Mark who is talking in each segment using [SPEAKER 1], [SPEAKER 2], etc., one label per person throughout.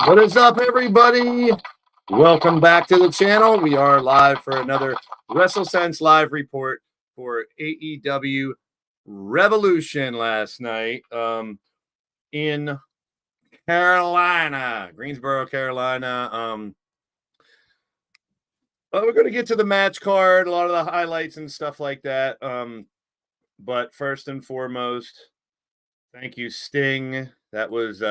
[SPEAKER 1] What is up, everybody? Welcome back to the channel. We are live for another WrestleSense live report for AEW Revolution last night in Carolina, Greensboro, Carolina. We're going to get to the match card, a lot of the highlights and stuff like that. But first and foremost, thank you, Sting. That was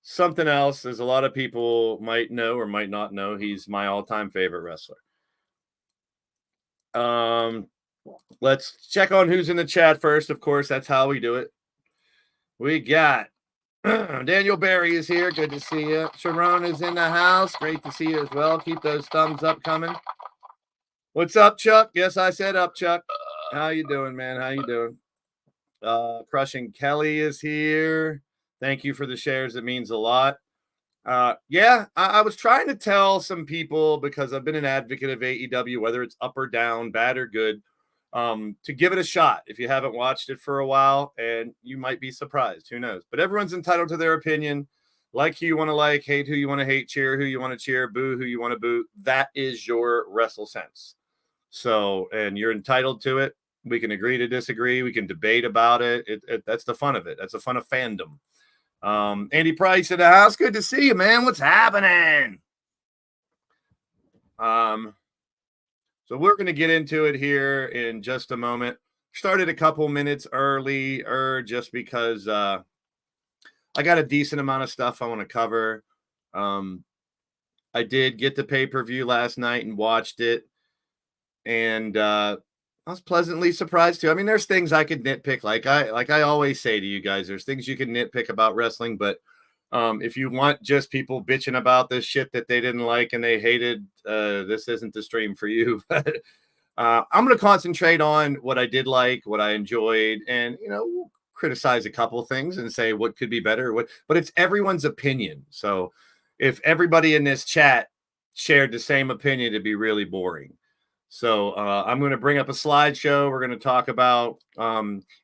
[SPEAKER 1] something else, as a lot of people might know or might not know. He's my all-time favorite wrestler. Let's check on who's in the chat first. Of course, that's how we do it. We got Daniel Barry is here. Good to see you. Sharon is in the house. Great to see you as well. Keep those thumbs up coming. What's up, Chuck? Yes, I said up, Chuck. How you doing, man? How you doing? Crushing Kelly is here. Thank you for the shares. It means a lot. I was trying to tell some people, because I've been an advocate of AEW, whether it's up or down, bad or good, to give it a shot if you haven't watched it for a while, and you might be surprised. Who knows? But everyone's entitled to their opinion. Like who you want to like, hate who you want to hate, cheer who you want to cheer, boo who you want to boo. That is your WrestleSense. So, and you're entitled to it. We can agree to disagree. We can debate about it. That's the fun of it. That's the fun of fandom. Andy Price in the house. Good to see you, man. What's happening? So we're going to get into it here in just a moment. Started a couple minutes early, just because I got a decent amount of stuff I want to cover. I did get the pay-per-view last night and watched it, and I was pleasantly surprised too. I mean, there's things I could nitpick, like I always say to you guys, there's things you can nitpick about wrestling, but if you want just people bitching about this shit that they didn't like and they hated, this isn't the stream for you. I'm going to concentrate on what I did like, what I enjoyed, and criticize a couple things and say what could be better, but it's everyone's opinion. So if everybody in this chat shared the same opinion, it'd be really boring. So I'm going to bring up a slideshow. We're going to talk about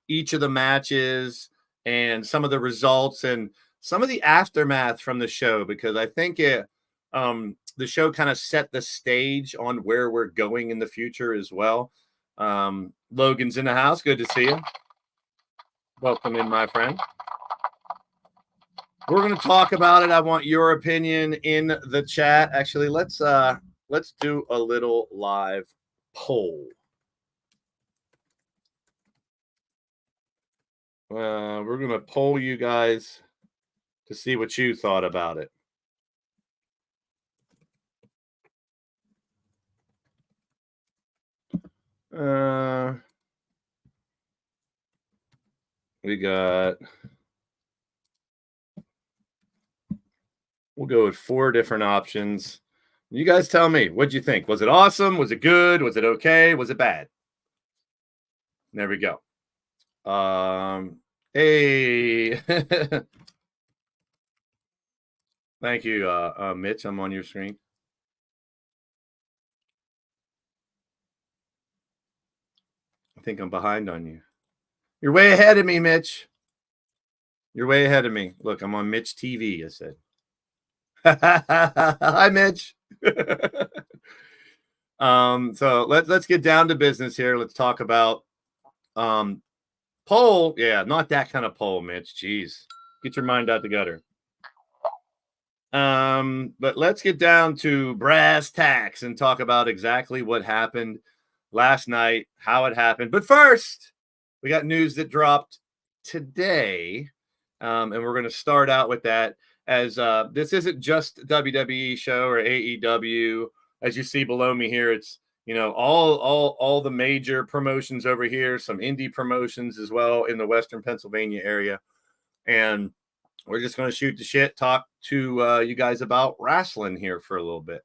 [SPEAKER 1] each of the matches and some of the results and some of the aftermath from the show, because I think the show kind of set the stage on where we're going in the future as well. Logan's in the house. Good to see you. Welcome in, my friend. We're going to talk about it. I want your opinion in the chat. Actually, let's do a little live poll. We're going to poll you guys to see what you thought about it. We'll go with 4 different options. You guys tell me, what'd you think? Was it awesome? Was it good? Was it okay? Was it bad? There we go. Hey. Thank you, Mitch. I'm on your screen. I think I'm behind on you. You're way ahead of me, Mitch. You're way ahead of me. Look, I'm on Mitch TV, I said. Hi, Mitch. So let's get down to business here. Let's talk about poll. Yeah, not that kind of poll, Mitch. Jeez. Get your mind out the gutter. But let's get down to brass tacks and talk about exactly what happened last night, how it happened. But first, we got news that dropped today. And we're going to start out with that, as this isn't just WWE show or AEW. As you see below me here, it's, you know, all the major promotions over here, some indie promotions as well in the Western Pennsylvania area. And we're just going to shoot the shit, talk to you guys about wrestling here for a little bit.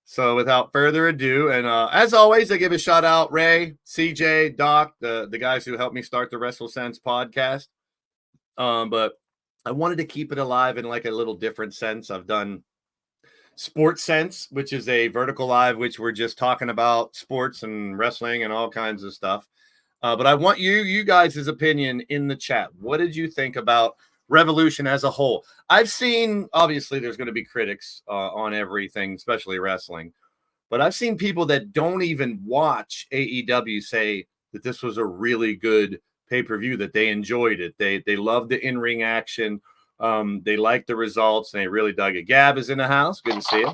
[SPEAKER 1] So without further ado, and as always, I give a shout out Ray, CJ, Doc, the guys who helped me start the WrestleSense podcast. But I wanted to keep it alive in like a little different sense. I've done Sports Sense, which is a vertical live, which we're just talking about sports and wrestling and all kinds of stuff. But I want you guys' opinion in the chat. What did you think about Revolution as a whole? I've seen, obviously, there's going to be critics on everything, especially wrestling. But I've seen people that don't even watch AEW say that this was a really good pay-per-view, that they enjoyed it. They loved the in-ring action. They liked the results, and they really dug it. Gab is in the house. Good to see you.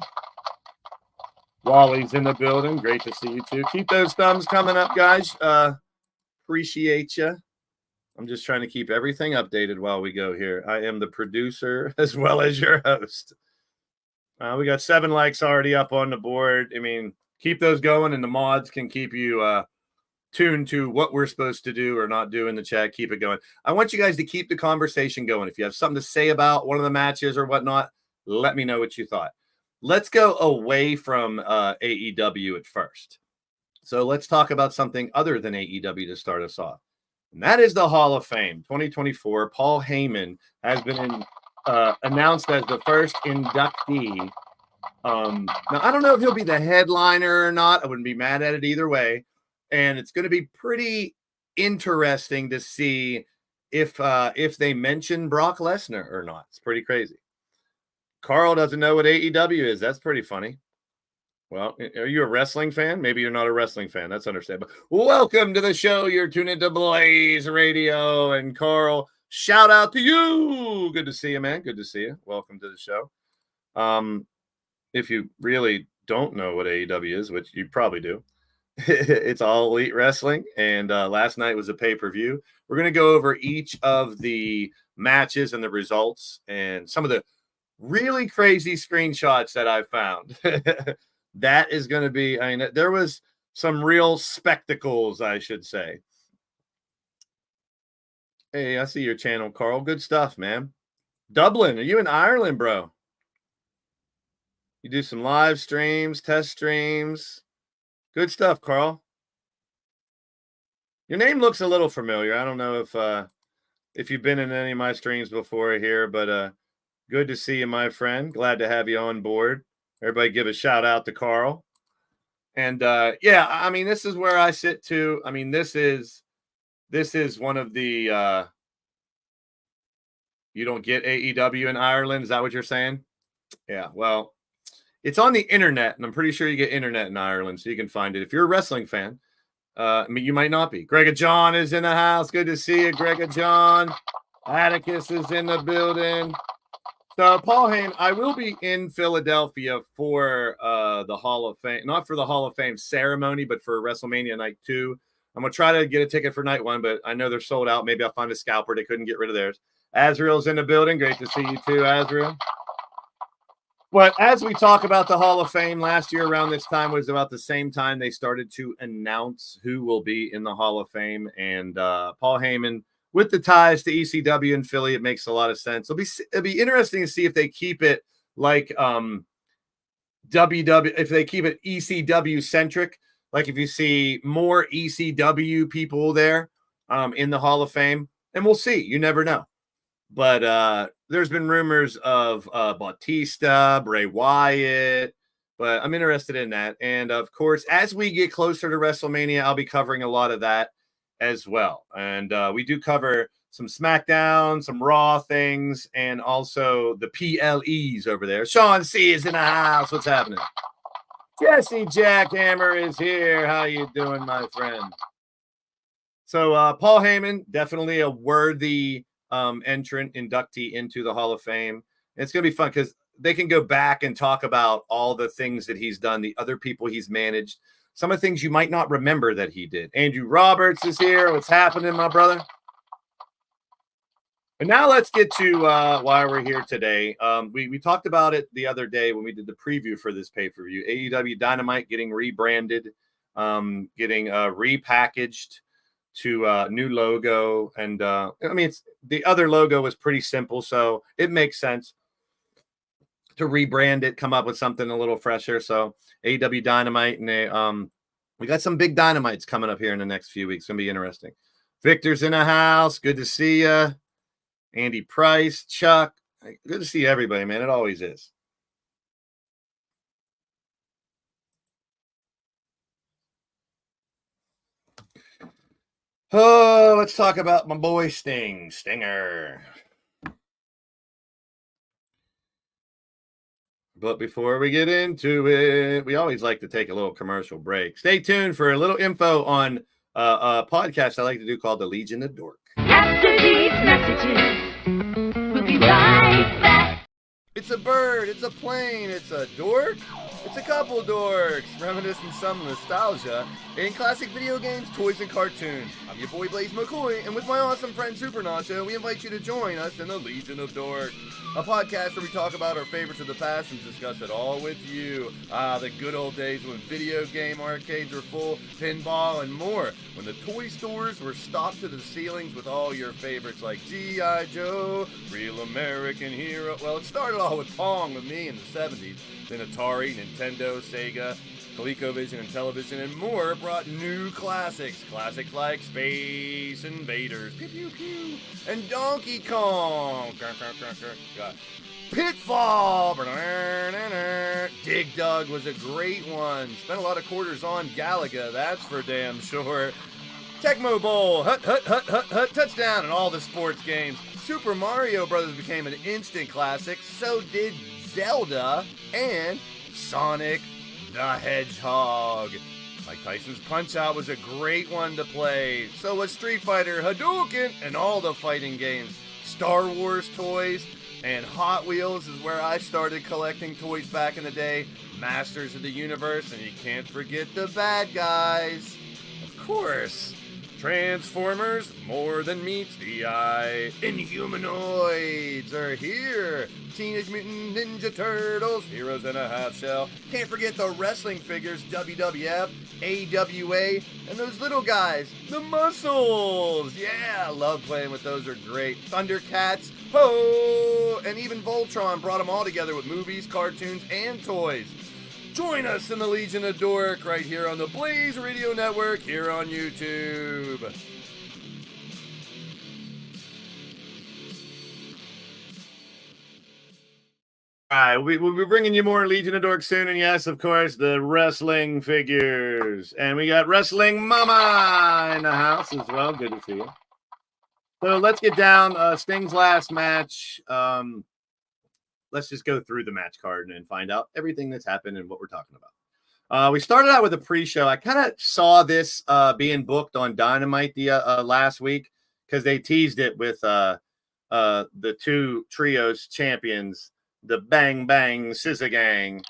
[SPEAKER 1] Wally's in the building. Great to see you, too. Keep those thumbs coming up, guys. Appreciate you. I'm just trying to keep everything updated while we go here. I am the producer as well as your host. We got 7 likes already up on the board. I mean, keep those going, and the mods can keep you tuned to what we're supposed to do or not do in the chat. Keep it going. I want you guys to keep the conversation going. If you have something to say about one of the matches or whatnot, let me know what you thought. Let's go away from AEW at first. So let's talk about something other than AEW to start us off. And that is the Hall of Fame 2024. Paul Heyman has been announced as the first inductee. Now, I don't know if he'll be the headliner or not. I wouldn't be mad at it either way. And it's going to be pretty interesting to see if they mention Brock Lesnar or not. It's pretty crazy. Carl doesn't know what AEW is. That's pretty funny. Well, are you a wrestling fan? Maybe you're not a wrestling fan. That's understandable. Welcome to the show. You're tuned into Blaze Radio. And Carl, shout out to you. Good to see you, man. Good to see you. Welcome to the show. If you really don't know what AEW is, which you probably do, it's All Elite Wrestling. And last night was a pay-per-view. We're going to go over each of the matches and the results and some of the really crazy screenshots that I found. That is going to be, I mean, there was some real spectacles, I should say. Hey, I see your channel, Carl. Good stuff, man. Dublin, are you in Ireland, bro? You do some live streams, test streams. Good stuff, Carl. Your name looks a little familiar. I don't know if if you've been in any of my streams before here, but good to see you, my friend. Glad to have you on board. Everybody give a shout out to Carl. And yeah, I mean, this is where I sit too. I mean, this is one of the you don't get AEW in Ireland. Is that what you're saying? Yeah, well, it's on the internet, and I'm pretty sure you get internet in Ireland, so you can find it. If you're a wrestling fan, I mean, you might not be. Grega John is in the house. Good to see you, Grega John. Atticus is in the building. So, Paul Heyman, I will be in Philadelphia for the Hall of Fame, not for the Hall of Fame ceremony, but for WrestleMania Night 2. I'm going to try to get a ticket for Night 1, but I know they're sold out. Maybe I'll find a scalper. They couldn't get rid of theirs. Azrael's in the building. Great to see you too, Azrael. But as we talk about the Hall of Fame, last year around this time was about the same time they started to announce who will be in the Hall of Fame. And Paul Heyman, with the ties to ECW and Philly, it makes a lot of sense. It'll be interesting to see if they keep it like WW, if they keep it ECW centric. Like if you see more ECW people there in the Hall of Fame, and we'll see. You never know. But there's been rumors of Bautista, Bray Wyatt, but I'm interested in that. And of course, as we get closer to WrestleMania, I'll be covering a lot of that as well. And we do cover some SmackDown, some Raw things, and also the PLEs over there. Sean C is in the house. What's happening? Jesse Jackhammer is here. How you doing, my friend? So Paul Heyman, definitely a worthy entrant, inductee into the Hall of Fame. It's going to be fun because they can go back and talk about all the things that he's done, the other people he's managed, some of the things you might not remember that he did. Andrew Roberts is here. What's happening, my brother? And now let's get to why we're here today. We talked about it the other day when we did the preview for this pay-per-view. AEW Dynamite getting rebranded, getting repackaged to a new logo. And I mean, the other logo was pretty simple, so it makes sense to rebrand it, come up with something a little fresher. So AEW Dynamite, and we got some big Dynamites coming up here in the next few weeks. It's going to be interesting. Victor's in the house. Good to see you. Andy Price, Chuck. Good to see everybody, man. It always is. Oh, let's talk about my boy Stinger. But before we get into it, we always like to take a little commercial break. Stay tuned for a little info on a podcast I like to do called The Legion of Dork.
[SPEAKER 2] After these messages, we'll be right back.
[SPEAKER 1] It's a bird, it's a plane, it's a dork, it's a couple dorks, reminiscing some nostalgia in classic video games, toys, and cartoons. I'm your boy Blaze McCoy, and with my awesome friend Super Nacho, we invite you to join us in the Legion of Dork, a podcast where we talk about our favorites of the past and discuss it all with you. The good old days when video game arcades were full, pinball, and more. When the toy stores were stocked to the ceilings with all your favorites like G.I. Joe, Real American Hero. Well, it started all with Pong with me in the 70s. Then Atari, Nintendo, Sega, ColecoVision, and television, and more brought new classics. Classics like Space Invaders, pew pew pew, and Donkey Kong. Pitfall. Dig Dug was a great one. Spent a lot of quarters on Galaga, that's for damn sure. Tecmo Bowl, hut, touchdown, and all the sports games. Super Mario Brothers became an instant classic. So did Zelda and Sonic the Hedgehog. Mike Tyson's Punch-Out was a great one to play. So was Street Fighter, Hadouken, and all the fighting games. Star Wars toys and Hot Wheels is where I started collecting toys back in the day. Masters of the Universe, and you can't forget the bad guys. Of course. Transformers, more than meets the eye. Inhumanoids are here. Teenage Mutant Ninja Turtles, Heroes in a Half Shell. Can't forget the wrestling figures, WWF, AWA, and those little guys, the Muscles. Yeah, love playing with those, are great. Thundercats, ho! And even Voltron brought them all together with movies, cartoons, and toys. Join us in the Legion of Dork right here on the Blaze Radio Network here on YouTube. right, we'll be bringing you more Legion of Dork soon, and yes, of course, the wrestling figures, and we got Wrestling Mama in the house as well. Good to see you. So let's get down Sting's last match. Let's just go through the match card and find out everything that's happened and what we're talking about. We started out with a pre-show. I kind of saw this being booked on Dynamite the last week because they teased it with the two trios champions, the Bang Bang Scissor Gang,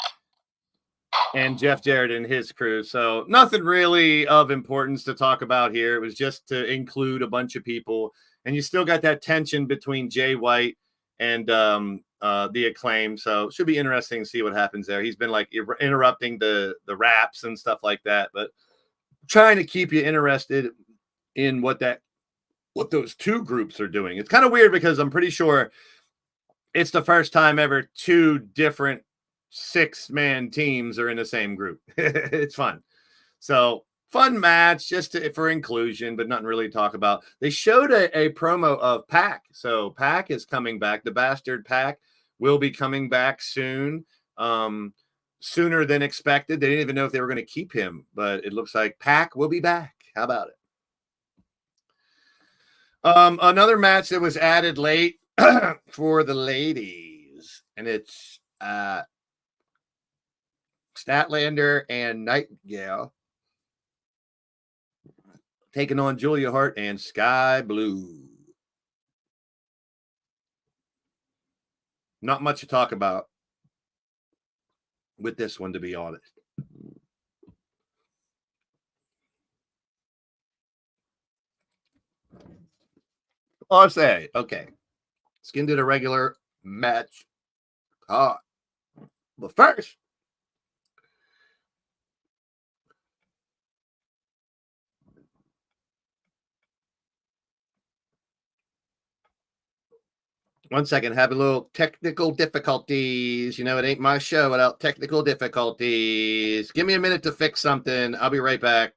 [SPEAKER 1] and Jeff Jarrett and his crew. So nothing really of importance to talk about here. It was just to include a bunch of people, and you still got that tension between Jay White and the Acclaim. So it should be interesting to see what happens there. He's been like interrupting the raps and stuff like that, but trying to keep you interested in what those two groups are doing. It's kind of weird because I'm pretty sure it's the first time ever two different 6-man teams are in the same group. It's fun. So fun match just for inclusion, but nothing really to talk about. They showed a promo of Pac. So Pac is coming back. The bastard Pac will be coming back soon, sooner than expected. They didn't even know if they were going to keep him, but it looks like Pac will be back. How about it? Another match that was added late for the ladies, and it's Statlander and Nightingale taking on Julia Hart and Skye Blue. Not much to talk about with this one, to be honest. I'll say, okay, let's get into the regular match. But first, one second, having a little technical difficulties. You know, it ain't my show without technical difficulties. Give me a minute to fix something. I'll be right back.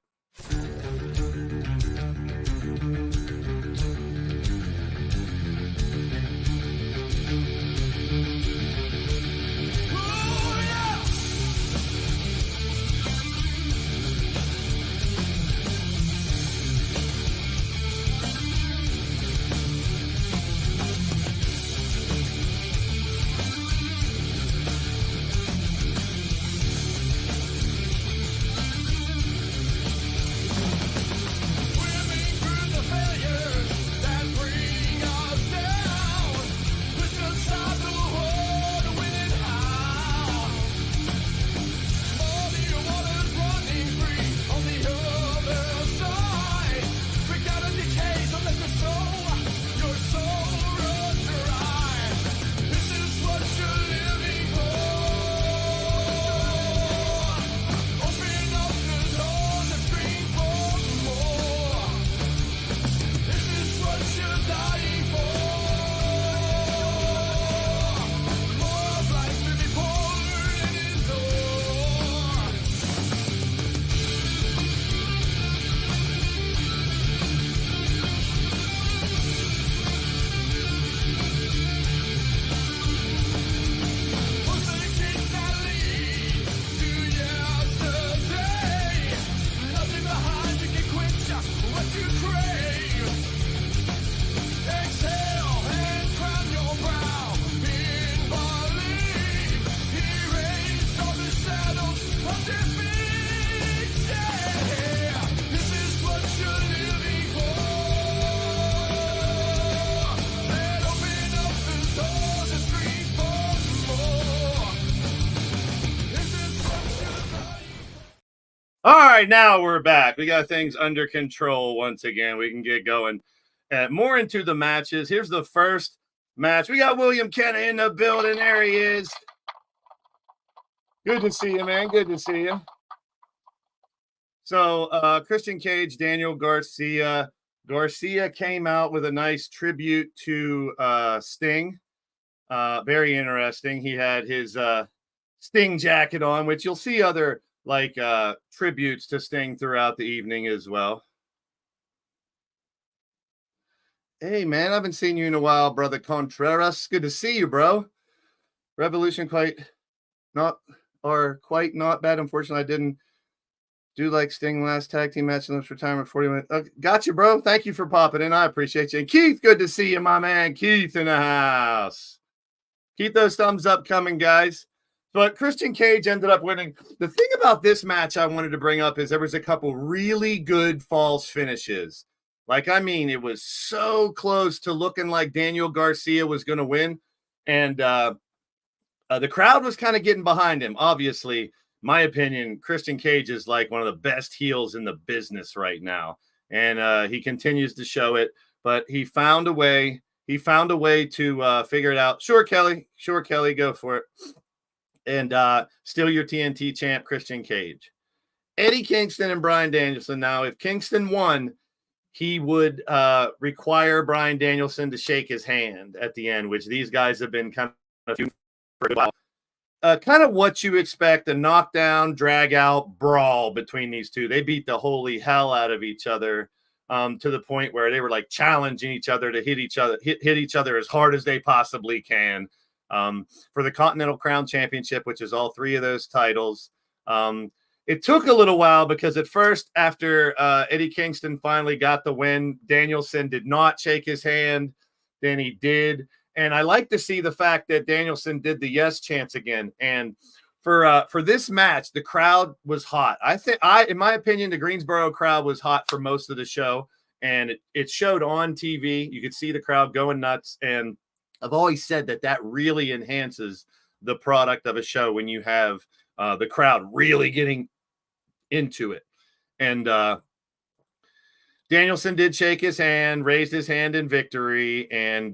[SPEAKER 1] All right, now we're back. We got things under control once again. We can get going more into the matches. Here's the first match. We got William Kenna in the building. There he is. Good to see you, man. Good to see you. So Christian Cage, Daniel Garcia. Garcia came out with a nice tribute to Sting. Very interesting. He had his Sting jacket on, which you'll see other tributes to Sting throughout the evening as well. Hey, man, I haven't seen you in a while, brother Contreras. Good to see you, bro. Revolution quite not bad. Unfortunately, I didn't do like Sting last tag team match in this retirement 40 minutes. Got you, bro. Thank you for popping in. I appreciate you. And Keith, good to see you, my man. Keith in the house. Keep those thumbs up coming, guys. But Christian Cage ended up winning. The thing about this match I wanted to bring up is there was a couple really good false finishes. Like, I mean, it was so close to looking like Daniel Garcia was going to win. And the crowd was kind of getting behind him. Obviously, my opinion, Christian Cage is like one of the best heels in the business right now. And he continues to show it. But he found a way. He found a way to figure it out. Sure, Kelly. Sure, Kelly. Go for it. And still your TNT champ, Christian Cage. Eddie Kingston and Bryan Danielson. Now, if Kingston won, he would require Bryan Danielson to shake his hand at the end, which these guys have been kind of for a while. Kind of what you expect, a knockdown, drag-out brawl between these two. They beat the holy hell out of each other to the point where they were like challenging each other to hit each other as hard as they possibly can for the Continental Crown Championship, which is all three of those titles. It took a little while because at first, after Eddie Kingston finally got the win, Danielson did not shake his hand. Then he did. And I like to see the fact that Danielson did the yes chants again. And for this match, the crowd was hot. In my opinion, the Greensboro crowd was hot for most of the show. And it showed on TV. You could see the crowd going nuts. And I've always said that really enhances the product of a show when you have the crowd really getting into it. And Danielson did shake his hand, raised his hand in victory. And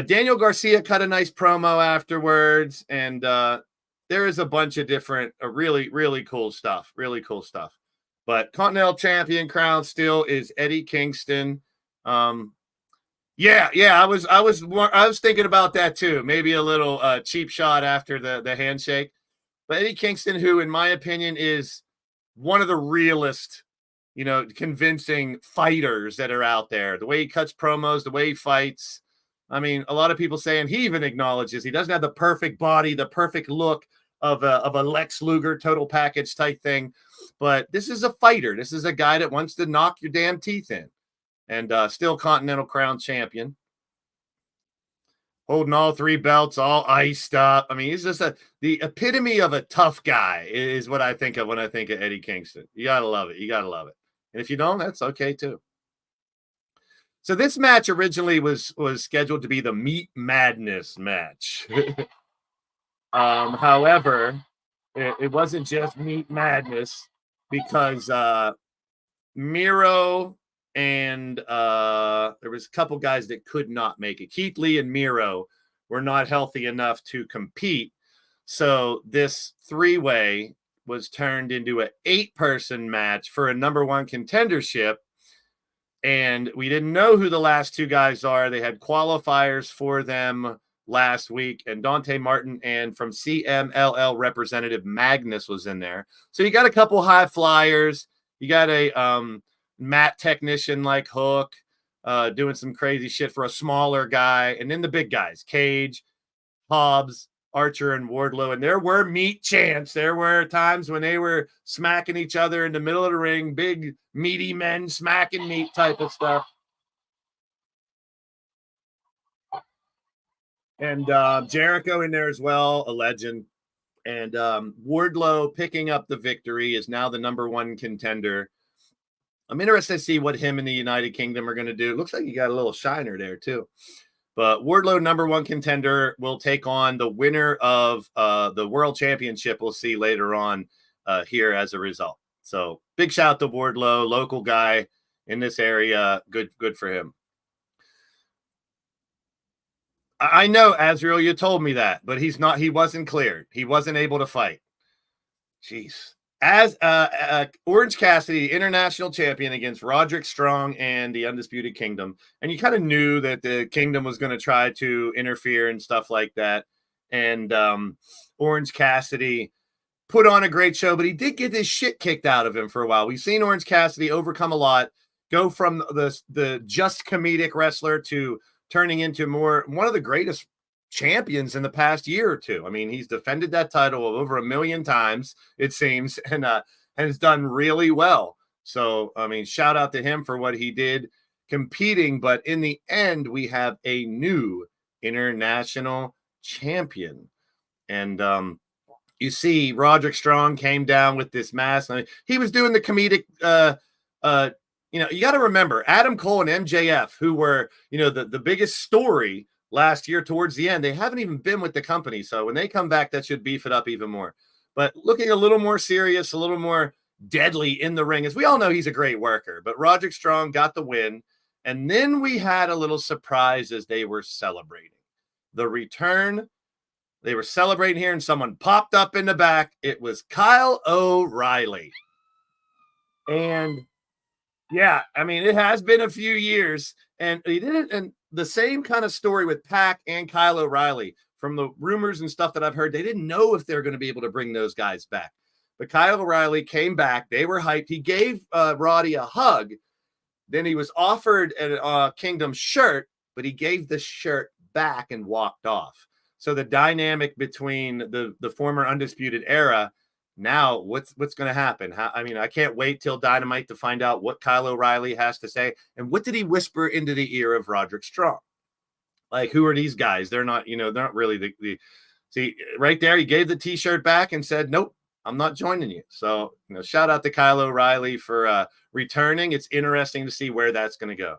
[SPEAKER 1] Daniel Garcia cut a nice promo afterwards. And there is a bunch of different, really, really cool stuff. Really cool stuff. But Continental Champion crown still is Eddie Kingston. Yeah, I was thinking about that too. Maybe a little cheap shot after the handshake. But Eddie Kingston, who in my opinion is one of the realest, convincing fighters that are out there. The way he cuts promos, the way he fights. I mean, a lot of people saying he even acknowledges he doesn't have the perfect body, the perfect look of a Lex Luger total package type thing. But this is a fighter. This is a guy that wants to knock your damn teeth in. And still Continental Crown champion. Holding all three belts, all iced up. I mean, he's just the epitome of a tough guy is what I think of when I think of Eddie Kingston. You got to love it. You got to love it. And if you don't, that's okay too. So this match originally was scheduled to be the Meat Madness match. However, it wasn't just Meat Madness because Miro and there was a couple guys that could not make it. Keith Lee and Miro were not healthy enough to compete. So this three-way was turned into an 8-person match for a number one contendership. And we didn't know who the last two guys are. They had qualifiers for them last week, and Dante Martin and from CMLL representative Magnus was in there. So you got a couple high flyers. You got a mat technician like Hook doing some crazy shit for a smaller guy. And then the big guys, Cage, Hobbs, Archer, and Wardlow. And there were meat chants. There were times when they were smacking each other in the middle of the ring, big meaty men smacking meat type of stuff. And Jericho in there as well, a legend. And Wardlow picking up the victory is now the number one contender. I'm interested to see what him and the United Kingdom are going to do. It looks like you got a little shiner there too. But Wardlow, number one contender, will take on the winner of the World Championship. We'll see later on here as a result. So big shout to Wardlow, local guy in this area. Good for him. I know, Azrael, you told me that, but he wasn't cleared. He wasn't able to fight. Jeez. As Orange Cassidy, international champion against Roderick Strong and the Undisputed Kingdom. And you kind of knew that the Kingdom was going to try to interfere and stuff like that. And Orange Cassidy put on a great show, but he did get his shit kicked out of him for a while. We've seen Orange Cassidy overcome a lot, go from the just comedic wrestler to turning into one of the greatest champions in the past year or two. I mean, he's defended that title over 1 million times, it seems, and has done really well. So, I mean, shout out to him for what he did competing. But in the end, we have a new international champion. And you see Roderick Strong came down with this mask. I mean, he was doing the comedic you got to remember Adam Cole and MJF, who were, the biggest story last year towards the end. They haven't even been with the company. So when they come back, that should beef it up even more. But looking a little more serious, a little more deadly in the ring, as we all know, he's a great worker. But Roderick Strong got the win. And then we had a little surprise as they were celebrating the return. They were celebrating here, and someone popped up in the back. It was Kyle O'Reilly. And yeah, I mean, it has been a few years, and he did it. And the same kind of story with Pac and Kyle O'Reilly. From the rumors and stuff that I've heard, they didn't know if they're going to be able to bring those guys back. But Kyle O'Reilly came back. They were hyped. He gave Roddy a hug. Then he was offered a Kingdom shirt, but he gave the shirt back and walked off. So the dynamic between the former Undisputed Era. Now, what's going to happen? I can't wait till Dynamite to find out what Kyle O'Reilly has to say. And what did he whisper into the ear of Roderick Strong? Like, who are these guys? They're not, they're not really the see, right there, he gave the T-shirt back and said, nope, I'm not joining you. So, shout out to Kyle O'Reilly for returning. It's interesting to see where that's going to go.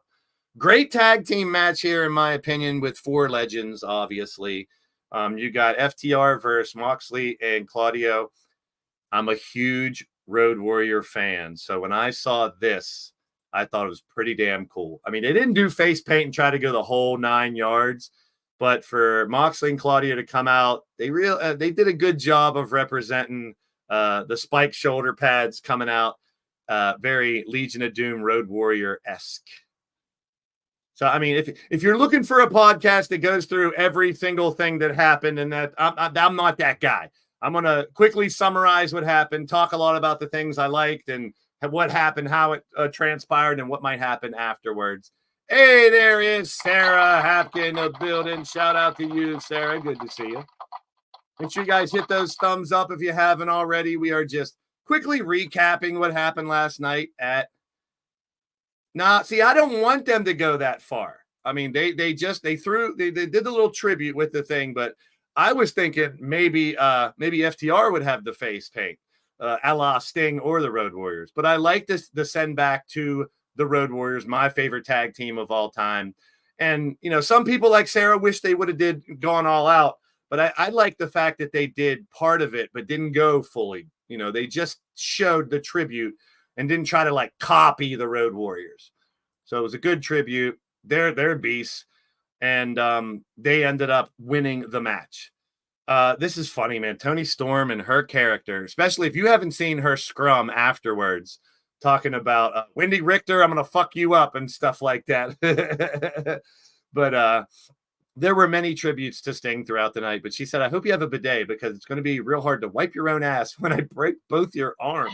[SPEAKER 1] Great tag team match here, in my opinion, with 4 legends, obviously. You got FTR versus Moxley and Claudio. I'm a huge Road Warrior fan. So when I saw this, I thought it was pretty damn cool. I mean, they didn't do face paint and try to go the whole 9 yards, but for Moxley and Claudio to come out, they did a good job of representing the spike shoulder pads coming out, very Legion of Doom Road Warrior-esque. So, I mean, if you're looking for a podcast that goes through every single thing that happened, and that I'm not that guy. I'm going to quickly summarize what happened, talk a lot about the things I liked and what happened, how it transpired, and what might happen afterwards. Hey, there is Sarah Hapkin in the building. Shout out to you, Sarah. Good to see you. Make sure you guys hit those thumbs up if you haven't already. We are just quickly recapping what happened last night at... Now, see, I don't want them to go that far. I mean, they did the little tribute with the thing, but I was thinking maybe FTR would have the face paint, a la Sting or the Road Warriors. But I like the send back to the Road Warriors, my favorite tag team of all time. And, some people like Sarah wish they would have gone all out. But I like the fact that they did part of it, but didn't go fully. They just showed the tribute and didn't try to copy the Road Warriors. So it was a good tribute. They're beasts. And they ended up winning the match. This is funny, man. Toni Storm and her character, especially if you haven't seen her scrum afterwards, talking about Wendy Richter, I'm going to fuck you up and stuff like that. But there were many tributes to Sting throughout the night. But she said, I hope you have a bidet because it's going to be real hard to wipe your own ass when I break both your arms.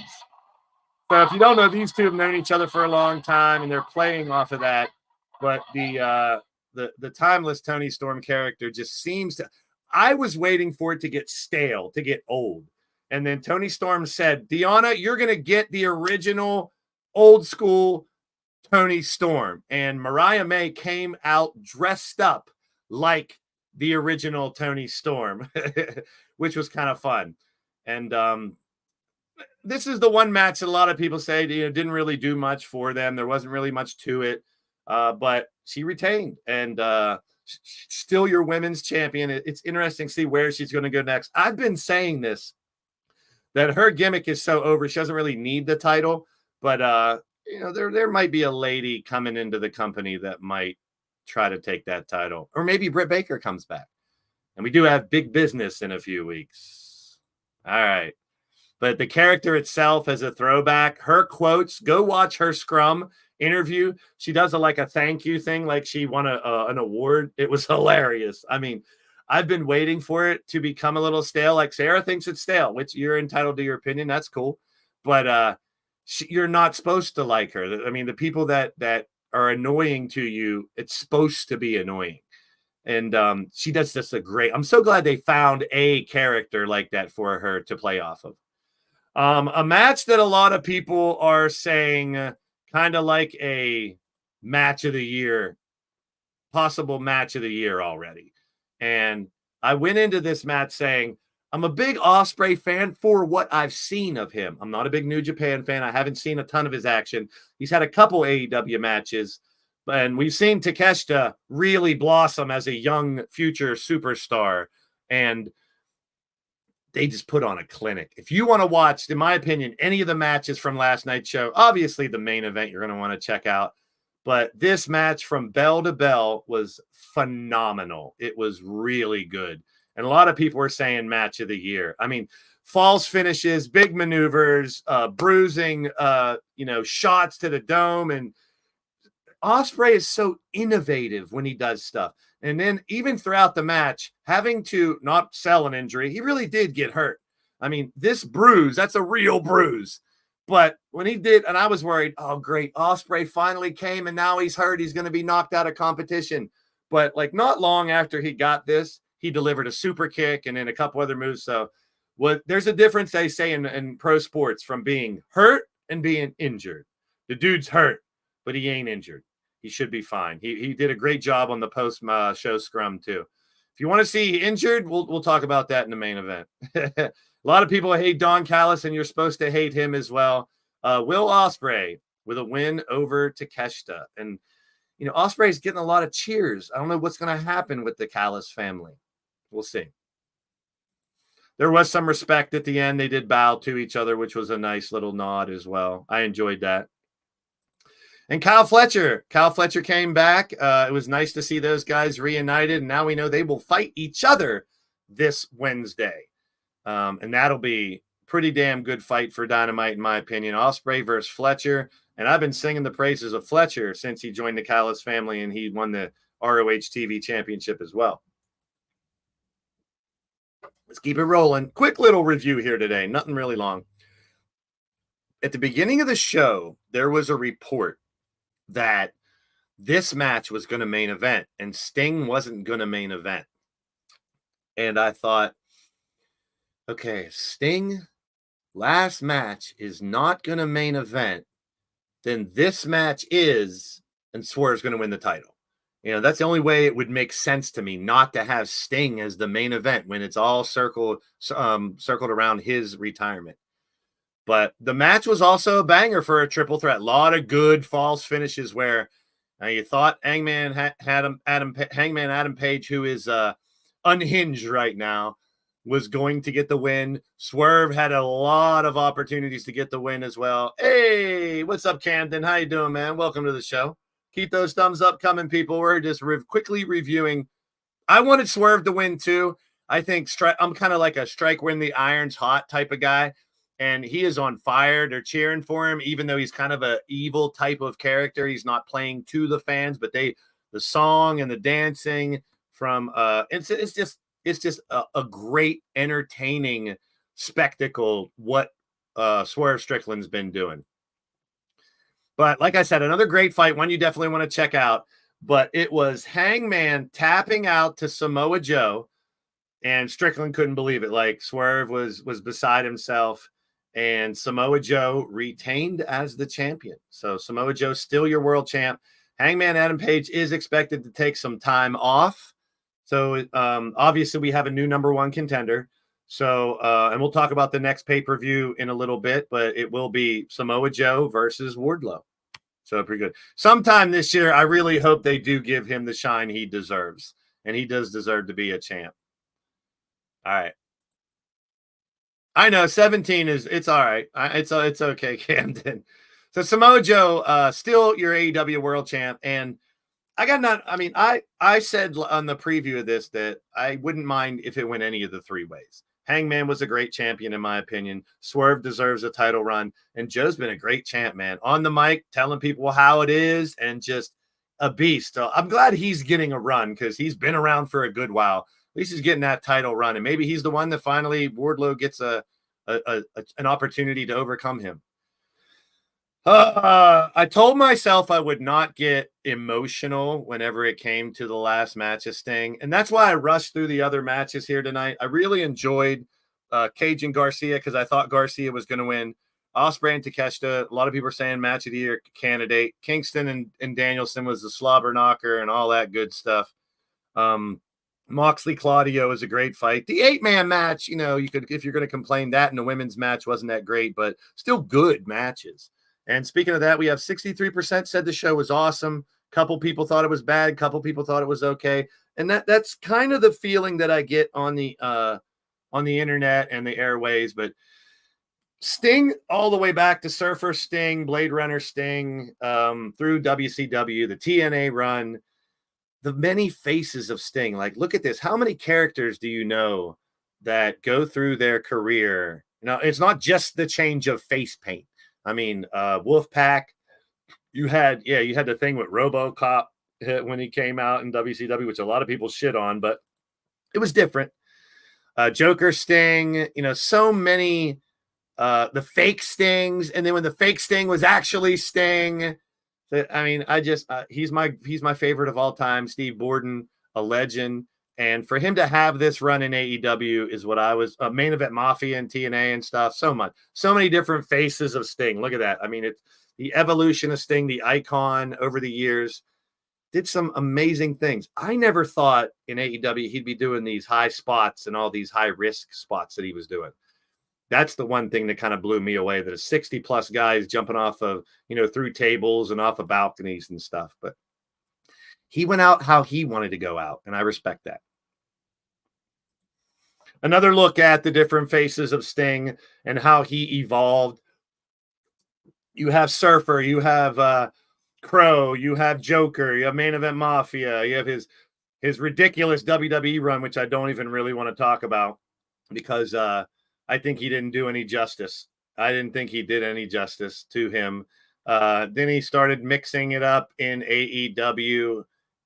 [SPEAKER 1] So if you don't know, these two have known each other for a long time, and they're playing off of that. But the timeless Toni Storm character just seems to... I was waiting for it to get stale, to get old. And then Toni Storm said, Deanna, you're going to get the original old school Toni Storm. And Mariah May came out dressed up like the original Toni Storm, which was kind of fun. And this is the one match that a lot of people say didn't really do much for them. There wasn't really much to it. But she retained, and still your women's champion. It's interesting to see where she's going to go next. I've been saying this, that her gimmick is so over. She doesn't really need the title, but there might be a lady coming into the company that might try to take that title, or maybe Britt Baker comes back, and we do have big business in a few weeks. All right. But the character itself as a throwback, her quotes, go watch her scrum interview. She does a thank you thing, like she won an award. It was hilarious. I mean, I've been waiting for it to become a little stale. Like Sarah thinks it's stale, which you're entitled to your opinion. That's cool. But you're not supposed to like her. I mean, the people that are annoying to you, it's supposed to be annoying. And she does just a great. I'm so glad they found a character like that for her to play off of. A match that a lot of people are saying kind of like a match of the year, possible match of the year already. And I went into this match saying, I'm a big Ospreay fan for what I've seen of him. I'm not a big New Japan fan. I haven't seen a ton of his action. He's had a couple AEW matches, and we've seen Takeshita really blossom as a young future superstar. And they just put on a clinic. If you want to watch, in my opinion, any of the matches from last night's show, obviously the main event you're going to want to check out. But this match from bell to bell was phenomenal. It was really good. And a lot of people were saying match of the year. I mean, false finishes, big maneuvers, bruising, shots to the dome. And Ospreay is so innovative when he does stuff. And then even throughout the match, having to not sell an injury, he really did get hurt. I mean, this bruise, that's a real bruise. But when he did, and I was worried, oh, great, Ospreay finally came, and now he's hurt. He's going to be knocked out of competition. But, not long after he got this, he delivered a super kick and then a couple other moves. So there's a difference, they say, in pro sports from being hurt and being injured. The dude's hurt, but he ain't injured. He should be fine. He did a great job on the post show scrum too. If you want to see injured, we'll talk about that in the main event. A lot of people hate Don Callis, and you're supposed to hate him as well. Will Ospreay with a win over Takeshita. And, Ospreay's getting a lot of cheers. I don't know what's going to happen with the Callis family. We'll see. There was some respect at the end. They did bow to each other, which was a nice little nod as well. I enjoyed that. And Kyle Fletcher came back. It was nice to see those guys reunited. And now we know they will fight each other this Wednesday. And that'll be pretty damn good fight for Dynamite, in my opinion. Ospreay versus Fletcher. And I've been singing the praises of Fletcher since he joined the Callis family and he won the ROH TV Championship as well. Let's keep it rolling. Quick little review here today. Nothing really long. At the beginning of the show, there was a report that this match was going to main event and Sting wasn't going to main event. And I thought, okay, Sting last match is not going to main event, then this match is, and Swerve's going to win the title. That's the only way it would make sense to me not to have Sting as the main event when it's all circled around his retirement. But the match was also a banger for a triple threat. A lot of good false finishes where you thought Hangman Adam Page, who is unhinged right now, was going to get the win. Swerve had a lot of opportunities to get the win as well. Hey, what's up, Camden? How you doing, man? Welcome to the show. Keep those thumbs up coming, people. We're just quickly reviewing. I wanted Swerve to win too. I think I'm kind of like a strike when the iron's hot type of guy. And he is on fire. They're cheering for him, even though he's kind of an evil type of character. He's not playing to the fans, but the song and the dancing from it's just a great entertaining spectacle what Swerve Strickland's been doing. But like I said, another great fight, one you definitely want to check out. But it was Hangman tapping out to Samoa Joe, and Strickland couldn't believe it. Like Swerve was beside himself. And Samoa Joe retained as the champion. So Samoa Joe still your world champ. Hangman Adam Page is expected to take some time off. So obviously we have a new number one contender. So, and we'll talk about the next pay-per-view in a little bit, but it will be Samoa Joe versus Wardlow. So pretty good. Sometime this year, I really hope they do give him the shine he deserves. And he does deserve to be a champ. All right. I know 17 it's all right. It's okay, Camden. So Samoa Joe, still your AEW World Champ, and I said on the preview of this that I wouldn't mind if it went any of the three ways. Hangman was a great champion in my opinion. Swerve deserves a title run, and Joe's been a great champ, man. On the mic, telling people how it is, and just a beast. So I'm glad he's getting a run because he's been around for a good while. At least he's getting that title run, and maybe he's the one that finally Wardlow gets an opportunity to overcome him. I told myself I would not get emotional whenever it came to the last match of Sting, and that's why I rushed through the other matches here tonight. I really enjoyed Cage and Garcia because I thought Garcia was going to win. Ospreay and Takeshita, a lot of people are saying match of the year candidate. Kingston and Danielson was the slobber knocker and all that good stuff. Moxley Claudio is a great fight. The 8-man match, you could, if you're going to complain, that and the women's match wasn't that great, but still good matches. And speaking of that, we have 63% said the show was awesome. Couple people thought it was bad. Couple people thought it was okay. And that's kind of the feeling that I get on the internet and the airways. But Sting all the way back to Surfer Sting, Blade Runner Sting, through WCW, the TNA run, the many faces of Sting. Like, look at this. How many characters do you know that go through their career? It's not just the change of face paint. I mean, Wolfpack, you had the thing with RoboCop when he came out in WCW, which a lot of people shit on, but it was different. Joker Sting, so many, the fake Stings. And then when the fake Sting was actually Sting, I mean, he's my favorite of all time. Steve Borden, a legend. And for him to have this run in AEW is what I was main event Mafia and TNA and stuff. So many different faces of Sting. Look at that. I mean, it's the evolution of Sting, the icon over the years, did some amazing things. I never thought in AEW he'd be doing these high spots and all these high risk spots that he was doing. That's the one thing that kind of blew me away, that a 60 plus guys jumping off of, through tables and off of balconies and stuff. But he went out how he wanted to go out. And I respect that. Another look at the different faces of Sting and how he evolved. You have Surfer, you have Crow, you have Joker, you have Main Event Mafia, you have his ridiculous WWE run, which I don't even really want to talk about because I think he didn't do any justice. I didn't think he did any justice to him. Then he started mixing it up in AEW.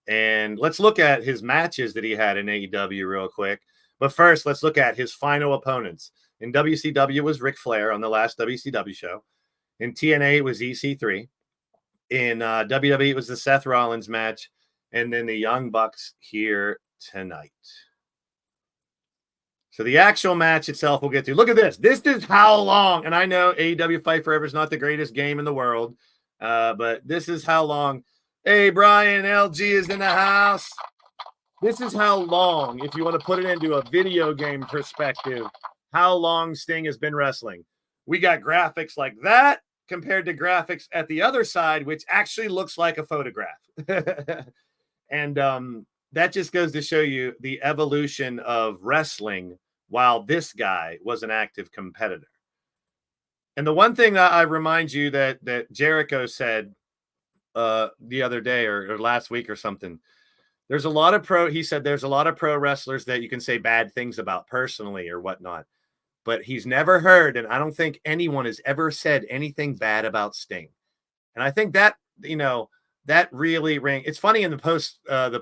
[SPEAKER 1] And let's look at his matches that he had in AEW real quick. But first, let's look at his final opponents. In WCW, it was Ric Flair on the last WCW show. In TNA, it was EC3. In WWE, it was the Seth Rollins match. And then the Young Bucks here tonight. So the actual match itself we'll get to. Look at this. This is how long. And I know AEW Fight Forever is not the greatest game in the world. But this is how long. Hey, Brian, LG is in the house. This is how long, if you want to put it into a video game perspective, how long Sting has been wrestling. We got graphics like that compared to graphics at the other side, which actually looks like a photograph. And that just goes to show you the evolution of wrestling while this guy was an active competitor. And the one thing that I remind you that Jericho said the other day or last week or something, there's a lot of pro wrestlers that you can say bad things about personally or whatnot, but he's never heard, and I don't think anyone has ever said anything bad about Sting. And I think that, that really rang. It's funny in the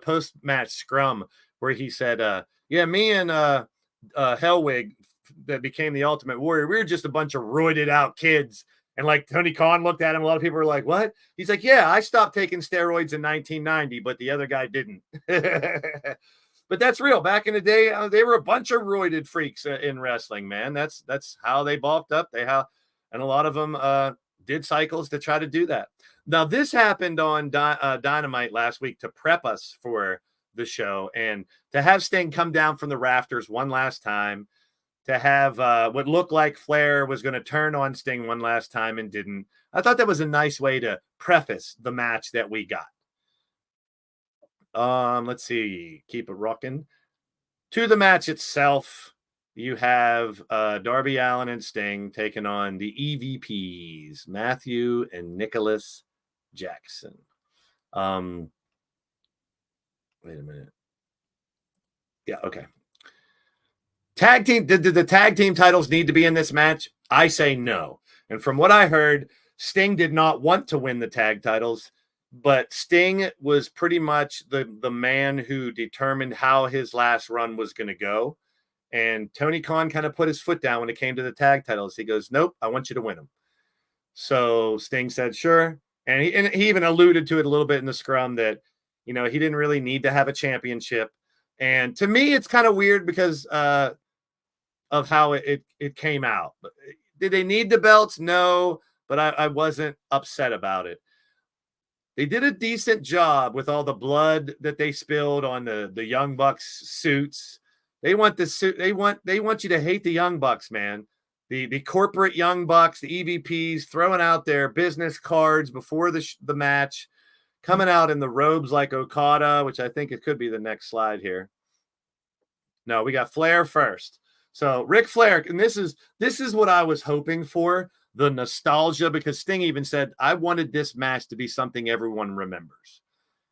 [SPEAKER 1] post match scrum where he said, yeah, me and Hellwig that became the Ultimate Warrior, we were just a bunch of roided out kids. And like Tony Khan looked at him, a lot of people were like, what? He's like, yeah, I stopped taking steroids in 1990, but the other guy didn't. But that's real. Back in the day, they were a bunch of roided freaks in wrestling, man. That's how they bulked up. And a lot of them did cycles to try to do that. Now, this happened on Dynamite last week to prep us for the show and to have Sting come down from the rafters one last time, to have what looked like Flair was going to turn on Sting one last time and didn't. I thought that was a nice way to preface the match that we got. Let's see. Keep it rocking. To the match itself, you have Darby Allin and Sting taking on the EVPs, Matthew and Nicholas Jackson. Wait a minute. Yeah, okay. Tag team, did the tag team titles need to be in this match? I say no. And from what I heard, Sting did not want to win the tag titles, but Sting was pretty much the man who determined how his last run was going to go. And Tony Khan kind of put his foot down when it came to the tag titles. He goes, nope, I want you to win them. So Sting said, sure. And he even alluded to it a little bit in the scrum that, he didn't really need to have a championship. And to me, it's kind of weird because of how it came out. Did they need the belts? No, but I wasn't upset about it. They did a decent job with all the blood that they spilled on the Young Bucks suits. They want the suit. They want you to hate the Young Bucks, man. The corporate Young Bucks, the EVPs, throwing out their business cards before the match, coming out in the robes like Okada, which I think it could be the next slide here. No, we got Flair first. So Ric Flair, and this is what I was hoping for, the nostalgia, because Sting even said, I wanted this match to be something everyone remembers.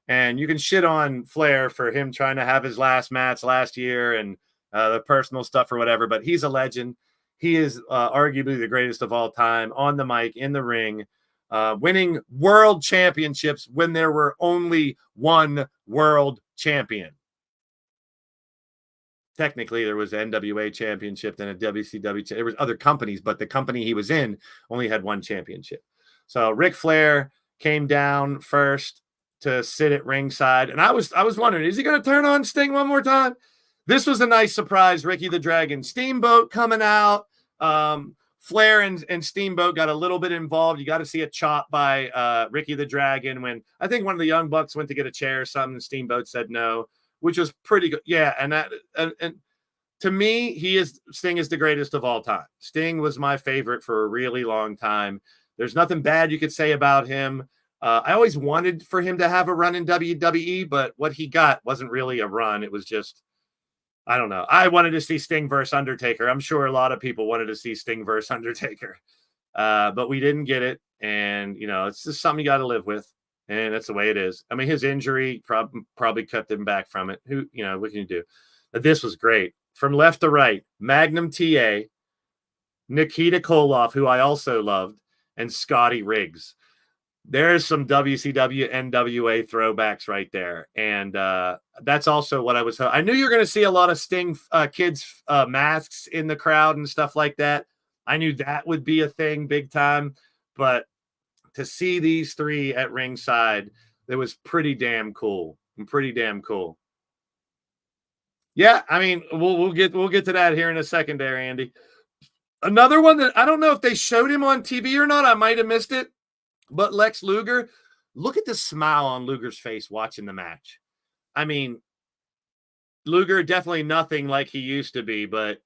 [SPEAKER 1] And you can shit on Flair for him trying to have his last match last year and the personal stuff or whatever, but he's a legend. He is arguably the greatest of all time on the mic, in the ring, winning world championships when there were only one world champion. Technically, there was an NWA championship, then a WCW. There was other companies, but the company he was in only had one championship. So Ric Flair came down first to sit at ringside, and I was wondering, is he going to turn on Sting one more time? This was a nice surprise. Ricky the Dragon Steamboat coming out. Flair and Steamboat got a little bit involved. You got to see a chop by Ricky the Dragon when I think one of the Young Bucks went to get a chair or something, and Steamboat said no, which was pretty good. Yeah, and to me, Sting is the greatest of all time. Sting was my favorite for a really long time. There's nothing bad you could say about him. I always wanted for him to have a run in WWE, but what he got wasn't really a run. It was just, I don't know. I wanted to see Sting versus Undertaker. I'm sure a lot of people wanted to see Sting versus Undertaker, but we didn't get it. And, it's just something you got to live with. And that's the way it is. I mean, his injury probably kept him back from it. What can you do? But this was great. From left to right, Magnum TA, Nikita Koloff, who I also loved, and Scotty Riggs. There's some WCW NWA throwbacks right there. And that's also what I knew you were going to see a lot of Sting kids masks in the crowd and stuff like that. I knew that would be a thing big time. But to see these three at ringside, it was pretty damn cool. Yeah, I mean, we'll get to that here in a second there, Andy. Another one that I don't know if they showed him on TV or not. I might have missed it. But Lex Luger, look at the smile on Luger's face watching the match. I mean, Luger definitely nothing like he used to be, but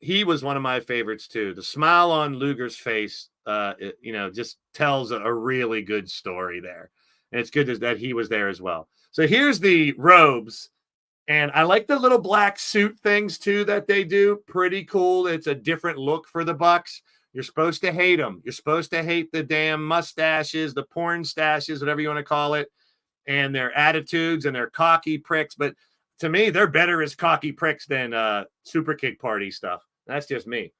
[SPEAKER 1] he was one of my favorites too. The smile on Luger's face, just tells a really good story there. And it's good that he was there as well. So here's the robes. And I like the little black suit things too that they do. Pretty cool. It's a different look for the Bucks. You're supposed to hate them. You're supposed to hate the damn mustaches, the porn stashes, whatever you want to call it, and their attitudes and their cocky pricks. But to me, they're better as cocky pricks than super kick party stuff. That's just me.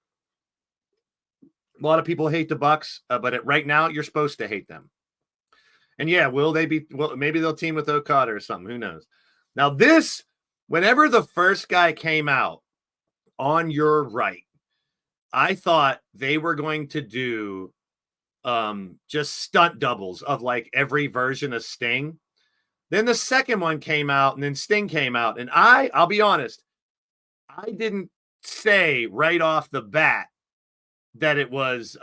[SPEAKER 1] A lot of people hate the Bucks, but right now you're supposed to hate them. And yeah, maybe they'll team with Okada or something. Who knows? Now this, whenever the first guy came out on your right, I thought they were going to do just stunt doubles of like every version of Sting. Then the second one came out, and then Sting came out. And I'll be honest, I didn't say right off the bat that it was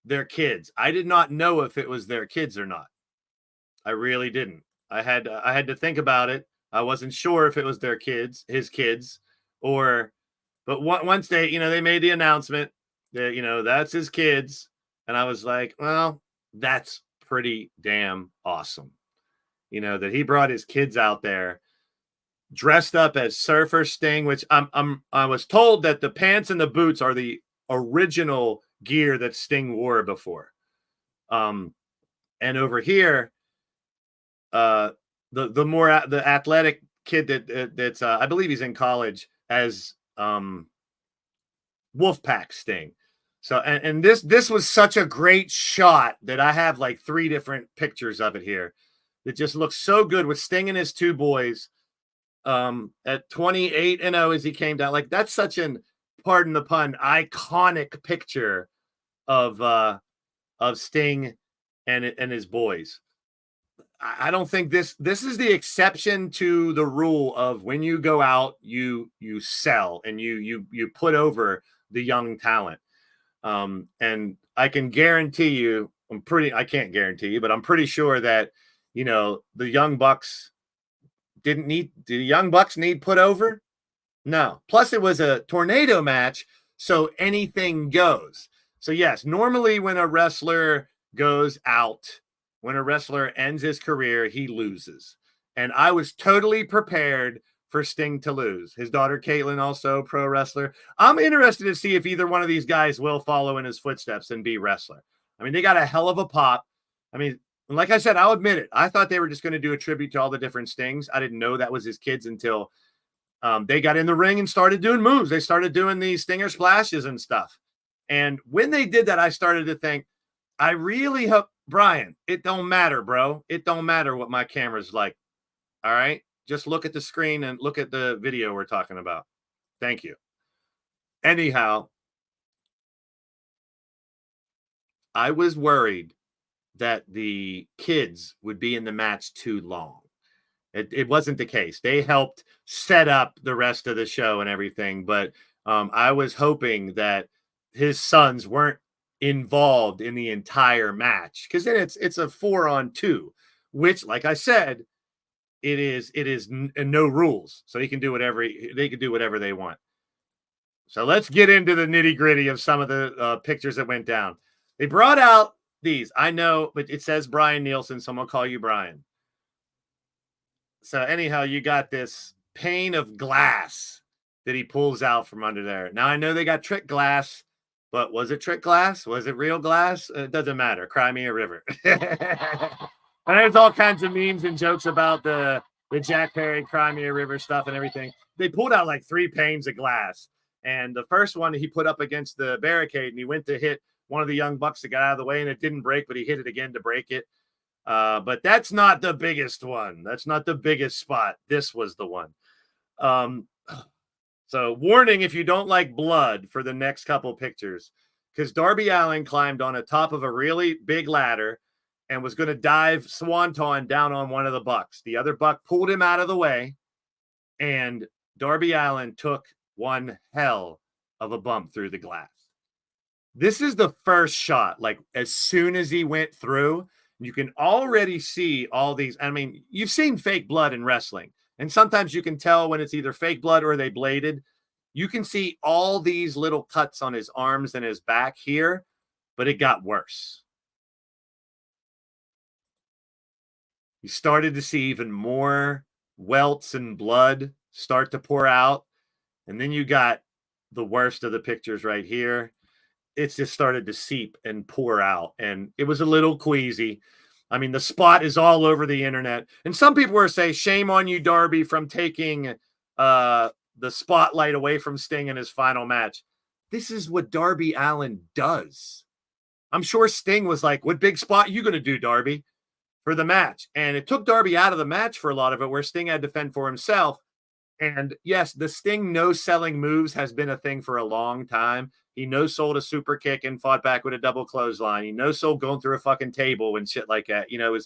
[SPEAKER 1] their kids. I did not know if it was their kids or not. I really didn't. I had to think about it. I wasn't sure if it was their kids, his kids, but once they made the announcement that, that's his kids. And I was like, well, that's pretty damn awesome. That he brought his kids out there dressed up as Surfer Sting, which I was told that the pants and the boots are the original gear that Sting wore before. And over here, the athletic kid that's I believe he's in college as Wolfpack Sting. So and this was such a great shot that I have like 3 different pictures of it here. It just looks so good with Sting and his 2 boys at 28-0 as he came down. Like, that's such an, pardon the pun, iconic picture of Sting and his boys. I don't think this is the exception to the rule of when you go out, you sell and you put over the young talent. And I can guarantee you, I can't guarantee you, but I'm pretty sure that, the Young Bucks do the Young Bucks need put over? No. Plus it was a tornado match, so anything goes. So yes, normally when a wrestler goes out, when a wrestler ends his career, he loses. And I was totally prepared for Sting to lose. His daughter, Caitlin, also pro wrestler. I'm interested to see if either one of these guys will follow in his footsteps and be wrestler. I mean, they got a hell of a pop. I mean, like I said, I'll admit it. I thought they were just going to do a tribute to all the different Stings. I didn't know that was his kids until they got in the ring and started doing moves. They started doing these stinger splashes and stuff. And when they did that, I started to think, I really hope, Brian, it don't matter, bro. It don't matter what my camera's like. All right? Just look at the screen and look at the video we're talking about. Thank you. Anyhow, I was worried that the kids would be in the match too long. It wasn't the case. They helped set up the rest of the show and everything, but I was hoping that his sons weren't involved in the entire match, because then it's a 4-on-2, which, like I said, it is no rules, so they can do whatever they want. So let's get into the nitty gritty of some of the pictures that went down. They brought out these. I know, but it says Brian Nielsen, so I'm gonna call you Brian. So anyhow, you got this pane of glass that he pulls out from under there. Now I know they got trick glass. But was it trick glass? Was it real glass? It doesn't matter. Cry me a river. And there's all kinds of memes and jokes about the Jack Perry Cry Me a River stuff and everything. They pulled out like 3 panes of glass. And the first one he put up against the barricade, and he went to hit one of the Young Bucks that got out of the way, and it didn't break, but he hit it again to break it. But that's not the biggest one. That's not the biggest spot. This was the one. So warning if you don't like blood for the next couple pictures, because Darby Allin climbed on the top of a really big ladder and was going to dive swanton down on one of the Bucks. The other Buck pulled him out of the way, and Darby Allin took one hell of a bump through the glass. This is the first shot. Like, as soon as he went through, you can already see all these. I mean, you've seen fake blood in wrestling. And sometimes you can tell when it's either fake blood or they bladed. You can see all these little cuts on his arms and his back here, but it got worse. You started to see even more welts and blood start to pour out. And then you got the worst of the pictures right here. It's just started to seep and pour out. And it was a little queasy. I mean, the spot is all over the internet. And some people were saying, shame on you, Darby, from taking the spotlight away from Sting in his final match. This is what Darby Allin does. I'm sure Sting was like, what big spot are you going to do, Darby, for the match? And it took Darby out of the match for a lot of it, where Sting had to fend for himself. And yes, the Sting no-selling moves has been a thing for a long time. He no-sold a super kick and fought back with a double clothesline. He no-sold going through a fucking table and shit like that. You know,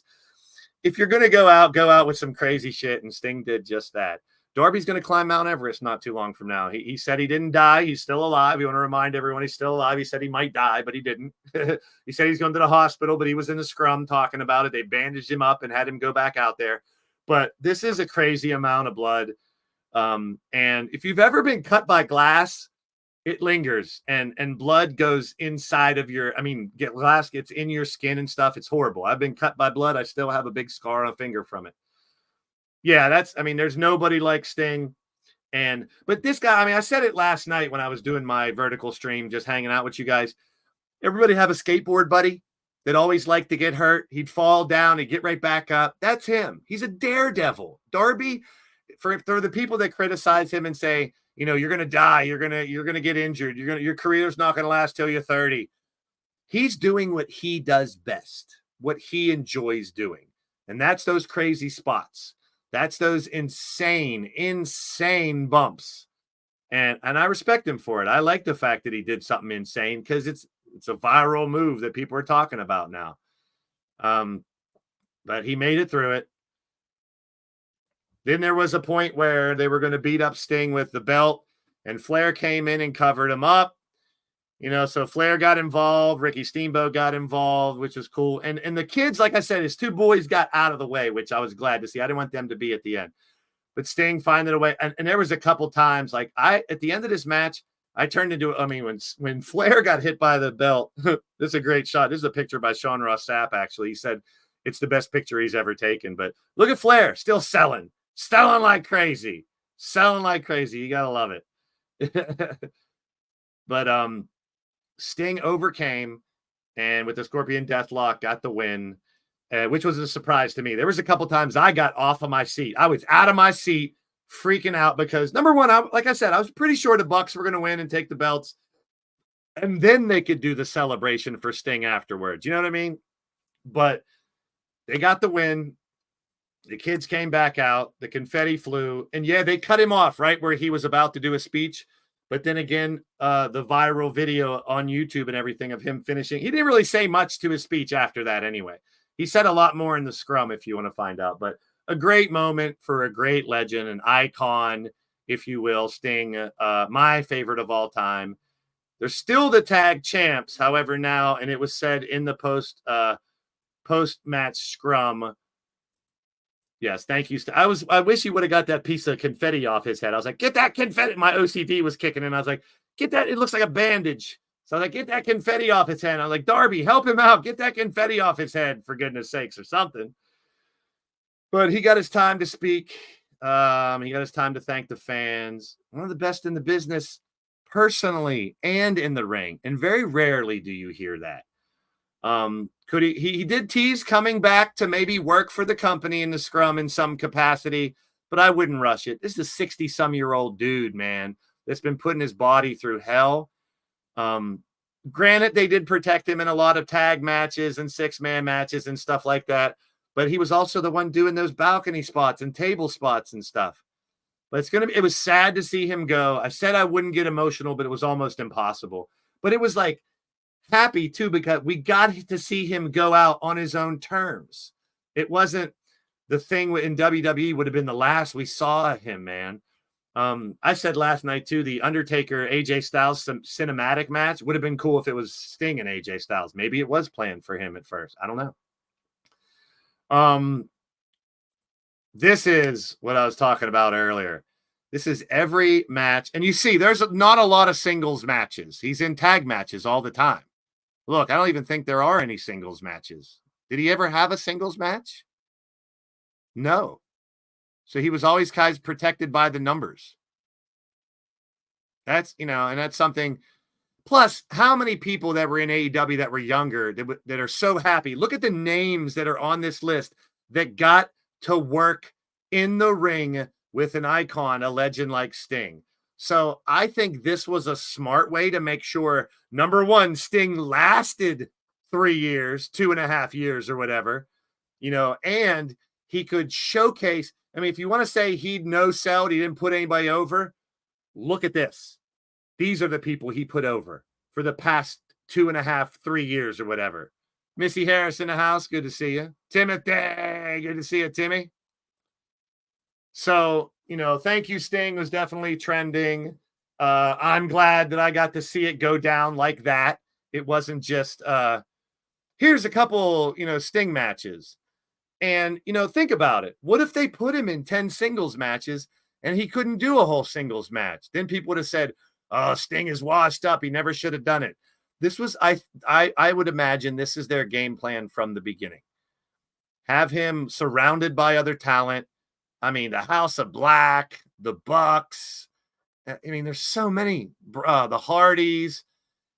[SPEAKER 1] if you're going to go out with some crazy shit, and Sting did just that. Darby's going to climb Mount Everest not too long from now. He said he didn't die. He's still alive. You want to remind everyone he's still alive. He said he might die, but he didn't. He said he's going to the hospital, but he was in the scrum talking about it. They bandaged him up and had him go back out there. But this is a crazy amount of blood. And if you've ever been cut by glass, it lingers and blood goes inside of glass gets in your skin and stuff. It's horrible. I've been cut by blood. I still have a big scar on a finger from it. Yeah, there's nobody like Sting. But this guy, I said it last night when I was doing my vertical stream, just hanging out with you guys. Everybody have a skateboard buddy that always liked to get hurt. He'd fall down, he'd get right back up. That's him. He's a daredevil. Darby, for the people that criticize him and say, you're going to die, you're going to get injured, your career's not going to last till you're 30. He's doing what he does best, what he enjoys doing. And that's those crazy spots. That's those insane bumps. And I respect him for it. I like the fact that he did something insane, because it's It's a viral move that people are talking about now. But he made it through it. Then there was a point where they were going to beat up Sting with the belt, and Flair came in and covered him up. So Flair got involved. Ricky Steamboat got involved, which was cool. And the kids, like I said, his two boys got out of the way, which I was glad to see. I didn't want them to be at the end. But Sting finding a way. And there was a couple times, at the end of this match, I turned into, when Flair got hit by the belt, this is a great shot. This is a picture by Sean Ross Sapp, actually. He said it's the best picture he's ever taken. But look at Flair, still selling like crazy. You got to love it. But Sting overcame, and with the Scorpion Deathlock, got the win, which was a surprise to me. There was a couple times I got off of my seat. I was out of my seat, freaking out, because number one, like I said, I was pretty sure the Bucks were going to win and take the belts, and then they could do the celebration for Sting afterwards. You know what I mean? But they got the win. The kids came back out. The confetti flew. And yeah, they cut him off right where he was about to do a speech. But then again, the viral video on YouTube and everything of him finishing, he didn't really say much to his speech after that anyway. He said a lot more in the scrum, if you want to find out. But a great moment for a great legend, an icon, if you will. Sting, my favorite of all time. They're still the tag champs, however, now, and it was said in the post-match scrum. Yes, thank you. I wish he would have got that piece of confetti off his head. I was like, get that confetti. My OCD was kicking in. I was like, get that. It looks like a bandage. So I was like, get that confetti off his head. I was like, Darby, help him out. Get that confetti off his head, for goodness sakes, or something. But he got his time to speak. He got his time to thank the fans. One of the best in the business, personally and in the ring. And very rarely do you hear that. Could he did tease coming back to maybe work for the company in the scrum in some capacity, but I wouldn't rush it. This is a 60-some-year-old dude, man, that's been putting his body through hell. Granted, they did protect him in a lot of tag matches and 6-man matches and stuff like that, but he was also the one doing those balcony spots and table spots and stuff. But it was sad to see him go. I said I wouldn't get emotional, but it was almost impossible. But it was like, happy too, because we got to see him go out on his own terms. It wasn't the thing in WWE would have been the last we saw him, man. I said last night too, the Undertaker AJ Styles cinematic match would have been cool if it was Sting and AJ Styles. Maybe it was planned for him at first. I don't know. This is what I was talking about earlier. This is every match. And you see, there's not a lot of singles matches. He's in tag matches all the time. Look, I don't even think there are any singles matches. Did he ever have a singles match? No. So he was always kind of protected by the numbers. That's, and that's something. Plus, how many people that were in AEW that were younger that are so happy? Look at the names that are on this list that got to work in the ring with an icon, a legend like Sting. So I think this was a smart way to make sure, number one, Sting lasted 3 years, 2.5 years or whatever, and he could showcase. I mean, if you want to say he'd no-selled, he didn't put anybody over, look at this. These are the people he put over for the past 2.5, 3 years or whatever. Missy Harris in the house. Good to see you. Timothy. Good to see you, Timmy. So, thank you, Sting was definitely trending. I'm glad that I got to see it go down like that. It wasn't just, here's a couple, Sting matches. And, think about it. What if they put him in 10 singles matches and he couldn't do a whole singles match? Then people would have said, oh, Sting is washed up. He never should have done it. This was, I would imagine this is their game plan from the beginning. Have him surrounded by other talent. I mean, the House of Black, the Bucks. I mean, there's so many. The Hardys,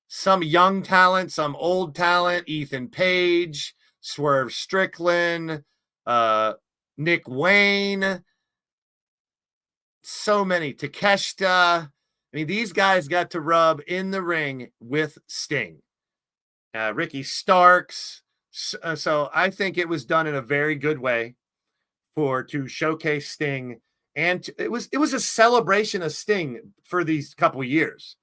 [SPEAKER 1] some young talent, some old talent. Ethan Page, Swerve Strickland, Nick Wayne. So many. Takeshita. I mean, these guys got to rub in the ring with Sting. Ricky Starks. So I think it was done in a very good way to showcase Sting, and it was a celebration of Sting for these couple years.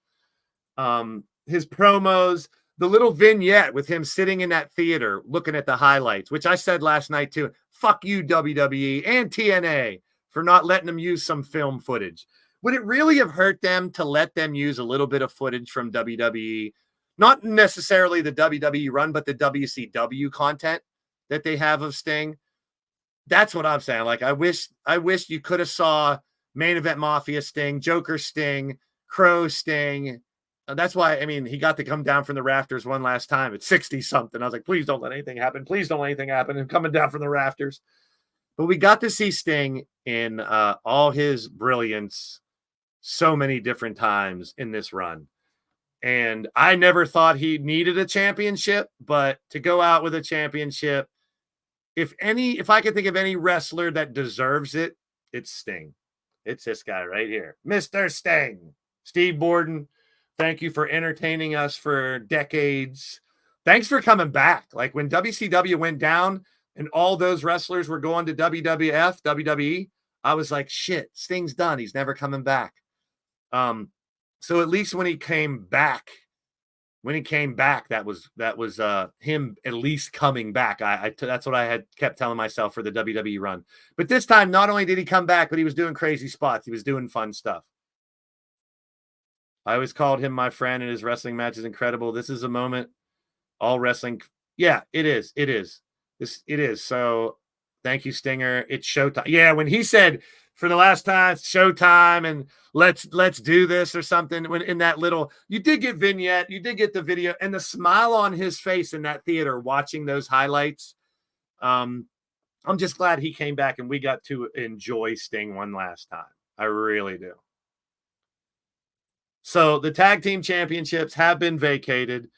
[SPEAKER 1] His promos, the little vignette with him sitting in that theater looking at the highlights, which I said last night too. Fuck you, WWE and TNA, for not letting them use some film footage. Would it really have hurt them to let them use a little bit of footage from WWE? Not necessarily the WWE run, but the WCW content that they have of Sting. That's what I'm saying. Like, I wish you could have saw Main Event Mafia Sting, Joker Sting, Crow Sting. That's why, I mean, he got to come down from the rafters one last time at 60 something. I was like, please don't let anything happen. Please don't let anything happen. And coming down from the rafters. But we got to see Sting in all his brilliance so many different times in this run. And I never thought he needed a championship, but to go out with a championship, if I could think of any wrestler that deserves it, it's Sting. It's this guy right here, Mr. Sting. Steve Borden, thank you for entertaining us for decades. Thanks for coming back. Like when WCW went down and all those wrestlers were going to WWF, WWE, I was like, shit, Sting's done. He's never coming back. So at least when he came back, that was him at least coming back. That's what I had kept telling myself for the WWE run. But this time, not only did he come back, but he was doing crazy spots. He was doing fun stuff. I always called him my friend, and his wrestling match is incredible. This is a moment. All wrestling. Yeah, it is. It is. It is. So thank you, Stinger. It's showtime. Yeah, when he said for the last time, it's showtime, and let's do this or something. When in that little, you did get vignette, you did get the video, and the smile on his face in that theater watching those highlights. I'm just glad he came back and we got to enjoy Sting one last time. I really do. So the tag team championships have been vacated.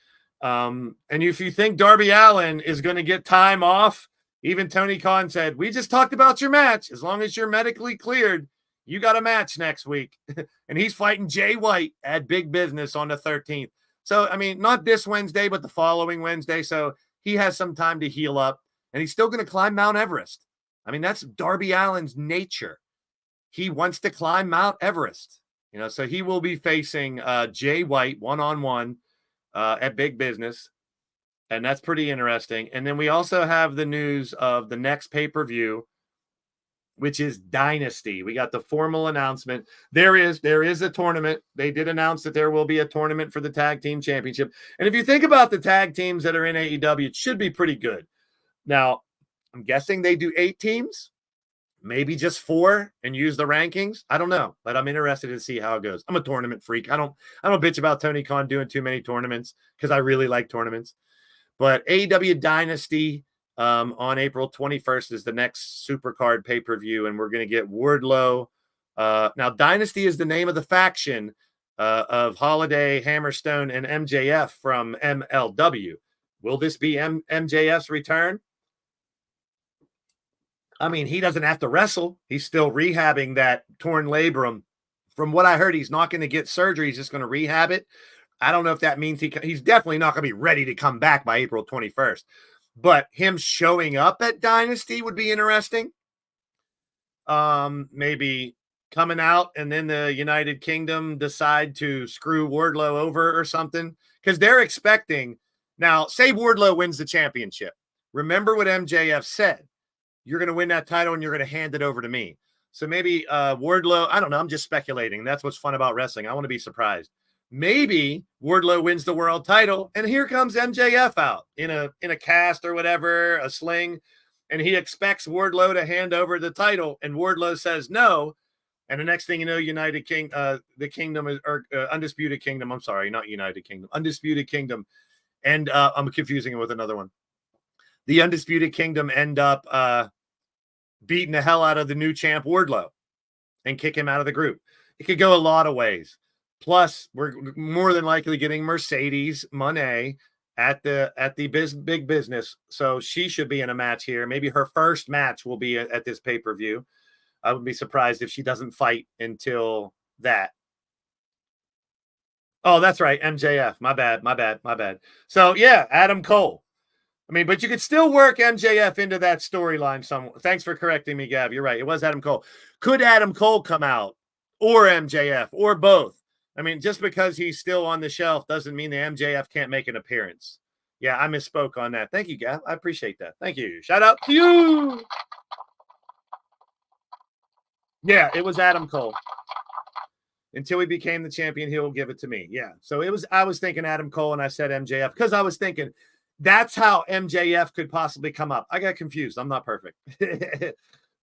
[SPEAKER 1] And if you think Darby Allin is going to get time off, even Tony Khan said, we just talked about your match. As long as you're medically cleared, you got a match next week. And he's fighting Jay White at Big Business on the 13th. So, I mean, not this Wednesday, but the following Wednesday. So he has some time to heal up. And he's still going to climb Mount Everest. I mean, that's Darby Allin's nature. He wants to climb Mount Everest. You know, so he will be facing Jay White one-on-one at Big Business. And that's pretty interesting. And then we also have the news of the next pay-per-view, which is Dynasty. We got the formal announcement. There is a tournament. They did announce that there will be a tournament for the tag team championship. And if you think about the tag teams that are in AEW, it should be pretty good. Now, I'm guessing they do 8 teams, maybe just 4 and use the rankings. I don't know, but I'm interested to see how it goes. I'm a tournament freak. I don't bitch about Tony Khan doing too many tournaments because I really like tournaments. But AEW Dynasty on April 21st is the next Supercard pay-per-view, and we're going to get Wardlow. Now, Dynasty is the name of the faction of Holiday, Hammerstone, and MJF from MLW. Will this be MJF's return? I mean, he doesn't have to wrestle. He's still rehabbing that torn labrum. From what I heard, he's not going to get surgery. He's just going to rehab it. I don't know if that means he's definitely not going to be ready to come back by April 21st. But him showing up at Dynasty would be interesting. Maybe coming out and then the United Kingdom decide to screw Wardlow over or something. Because they're expecting. Now, say Wardlow wins the championship. Remember what MJF said. You're going to win that title and you're going to hand it over to me. So maybe Wardlow, I don't know. I'm just speculating. That's what's fun about wrestling. I want to be surprised. Maybe Wardlow wins the world title and here comes MJF out in a cast or whatever, a sling. And he expects Wardlow to hand over the title and Wardlow says no. And the next thing you know, the Kingdom is, or Undisputed Kingdom. I'm sorry, not United Kingdom, Undisputed Kingdom. And I'm confusing it with another one. The Undisputed Kingdom end up beating the hell out of the new champ Wardlow and kick him out of the group. It could go a lot of ways. Plus, we're more than likely getting Mercedes Moné at the big business. So she should be in a match here. Maybe her first match will be at this pay-per-view. I would be surprised if she doesn't fight until that. Oh, that's right. MJF. My bad. So, yeah, Adam Cole. I mean, but you could still work MJF into that storyline. Thanks for correcting me, Gav. You're right. It was Adam Cole. Could Adam Cole come out or MJF or both I mean, just because he's still on the shelf doesn't mean the MJF can't make an appearance. Yeah, I misspoke on that. Thank you, Gav. I appreciate that. Thank you. Shout out to you. Yeah, it was Adam Cole. Until he became the champion, he will give it to me. Yeah. So I was thinking Adam Cole and I said MJF because I was thinking that's how MJF could possibly come up. I got confused. I'm not perfect.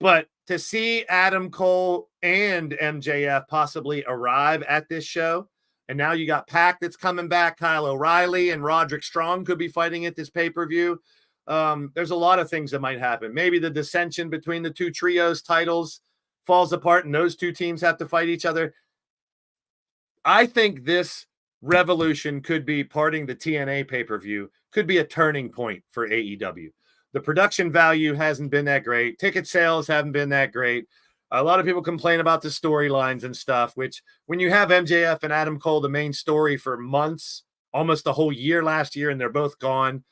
[SPEAKER 1] But to see Adam Cole and MJF possibly arrive at this show, and now you got Pac that's coming back, Kyle O'Reilly and Roderick Strong could be fighting at this pay-per-view. There's a lot of things that might happen. Maybe the dissension between the two trios titles falls apart and those two teams have to fight each other. I think this revolution could be parting the TNA pay-per-view, could be a turning point for AEW. The production value hasn't been that great. Ticket sales haven't been that great. A lot of people complain about the storylines and stuff, which when you have MJF and Adam Cole, the main story for months, almost the whole year last year, and they're both gone,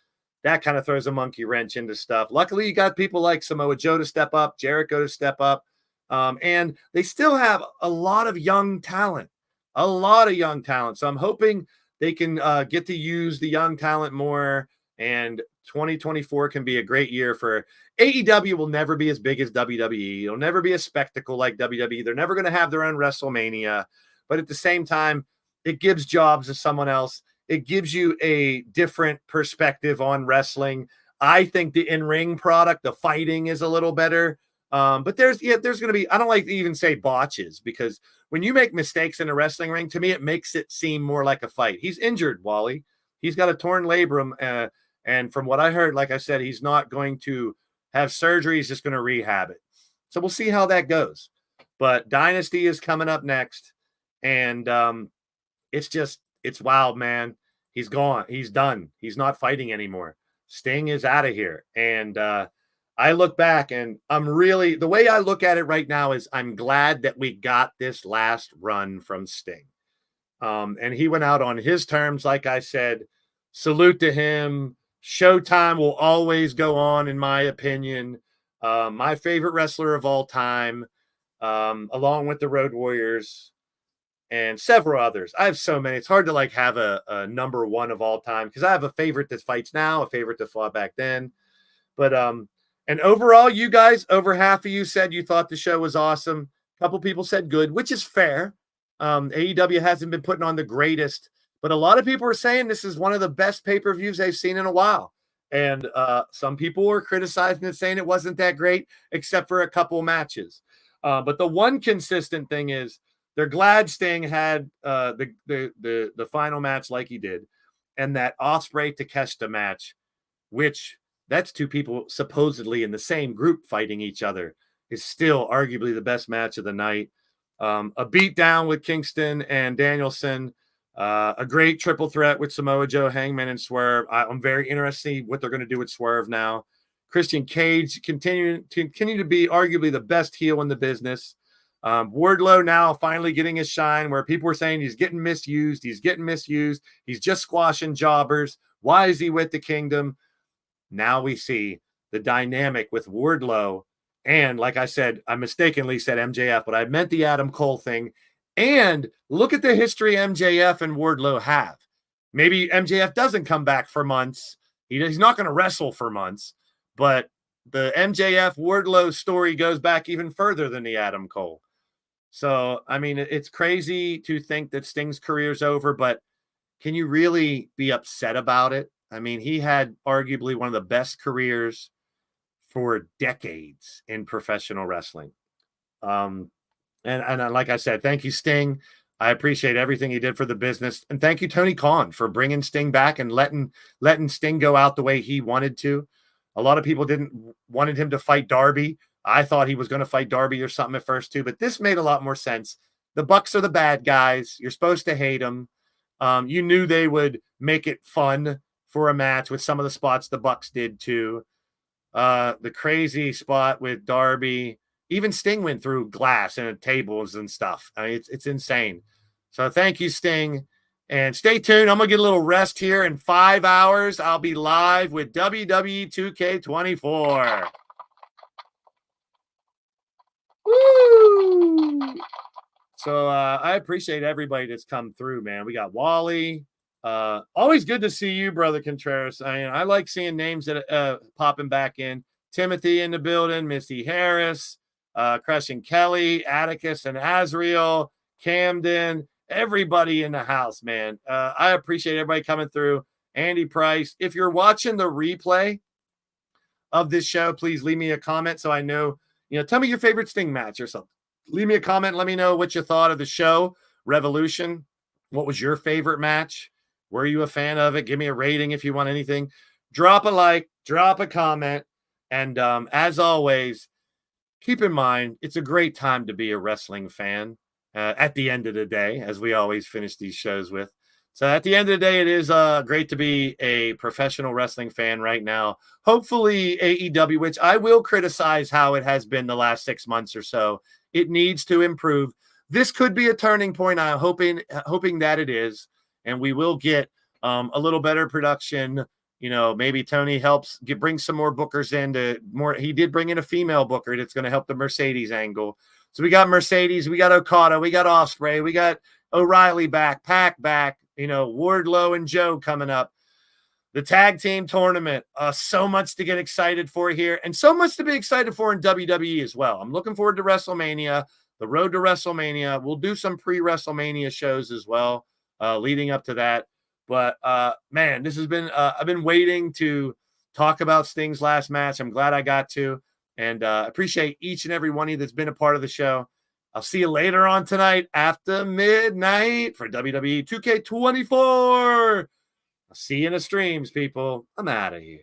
[SPEAKER 1] that kind of throws a monkey wrench into stuff. Luckily, you got people like Samoa Joe to step up, Jarrett to step up, and they still have a lot of young talent. So I'm hoping they can get to use the young talent more, and 2024 can be a great year for AEW. Will never be as big as WWE. It'll never be a spectacle like WWE. They're never going to have their own WrestleMania, but at the same time, it gives jobs to someone else. It gives you a different perspective on wrestling. I think the in-ring product, the fighting is a little better. But there's going to be, I don't like to even say botches, because when you make mistakes in a wrestling ring, to me, it makes it seem more like a fight. He's injured, Wally. He's got a torn labrum. And from what I heard, like I said, he's not going to have surgery. He's just going to rehab it. So we'll see how that goes. But Dynasty is coming up next. And it's wild, man. He's gone. He's done. He's not fighting anymore. Sting is out of here. And I look back and the way I look at it right now is I'm glad that we got this last run from Sting. And he went out on his terms. Like I said, salute to him. Showtime will always go on, in my opinion. My favorite wrestler of all time, along with the Road Warriors and several others. I have so many. It's hard to have a number one of all time, because I have a favorite that fights now, a favorite that fought back then. But and overall, you guys, over half of you said you thought the show was awesome. A couple people said good, which is fair. AEW hasn't been putting on the greatest, but a lot of people are saying this is one of the best pay-per-views they've seen in a while. And some people were criticizing it, saying it wasn't that great, except for a couple matches. But the one consistent thing is they're glad Sting had the final match like he did, and that Ospreay Takeshita match, which that's two people supposedly in the same group fighting each other, is still arguably the best match of the night. A beatdown with Kingston and Danielson. A great triple threat with Samoa Joe, Hangman, and Swerve. I'm very interested to see what they're going to do with Swerve now. Christian Cage continue to be arguably the best heel in the business. Wardlow now finally getting his shine, where people were saying he's getting misused. He's just squashing jobbers. Why is he with the Kingdom? Now we see the dynamic with Wardlow. And like I said, I mistakenly said MJF, but I meant the Adam Cole thing. And look at the history MJF and Wardlow have. Maybe MJF doesn't come back for months. He's not going to wrestle for months. But the MJF Wardlow story goes back even further than the Adam Cole. So, I mean, it's crazy to think that Sting's career's over, but can you really be upset about it? I mean, he had arguably one of the best careers for decades in professional wrestling. And like I said, thank you, Sting. I appreciate everything he did for the business. And thank you, Tony Khan, for bringing Sting back and letting Sting go out the way he wanted to. A lot of people wanted him to fight Darby. I thought he was going to fight Darby or something at first too, but this made a lot more sense. The Bucks are the bad guys. You're supposed to hate them. You knew they would make it fun for a match with some of the spots the Bucks did too. The crazy spot with Darby, even Sting went through glass and tables and stuff. I mean, it's insane. So thank you, Sting. And stay tuned. I'm going to get a little rest here. In 5 hours, I'll be live with WWE 2K24. Woo! So I appreciate everybody that's come through, man. We got Wally. Always good to see you, brother Contreras. I like seeing names that popping back in. Timothy in the building, Missy Harris, Crushing Kelly, Atticus and Azriel, Camden, everybody in the house, man. I appreciate everybody coming through. Andy Price. If you're watching the replay of this show, please leave me a comment so I know, tell me your favorite Sting match or something. Leave me a comment. Let me know what you thought of the show, Revolution. What was your favorite match? Were you a fan of it? Give me a rating if you want anything. Drop a like, drop a comment. And as always, keep in mind, it's a great time to be a wrestling fan at the end of the day, as we always finish these shows with. So at the end of the day, it is great to be a professional wrestling fan right now. Hopefully AEW, which I will criticize how it has been the last 6 months or so. It needs to improve. This could be a turning point. I'm hoping that it is. And we will get a little better production. Maybe Tony helps bring some more bookers in he did bring in a female booker that's going to help the Mercedes angle. So we got Mercedes, we got Okada, we got Ospreay, we got O'Reilly back, Pac back, Wardlow and Joe coming up. The tag team tournament, so much to get excited for here and so much to be excited for in WWE as well. I'm looking forward to WrestleMania, the road to WrestleMania. We'll do some pre-WrestleMania shows as well leading up to that. But, man, this has been I've been waiting to talk about Sting's last match. I'm glad I got to. And appreciate each and every one of you that's been a part of the show. I'll see you later on tonight after midnight for WWE 2K24. I'll see you in the streams, people. I'm out of here.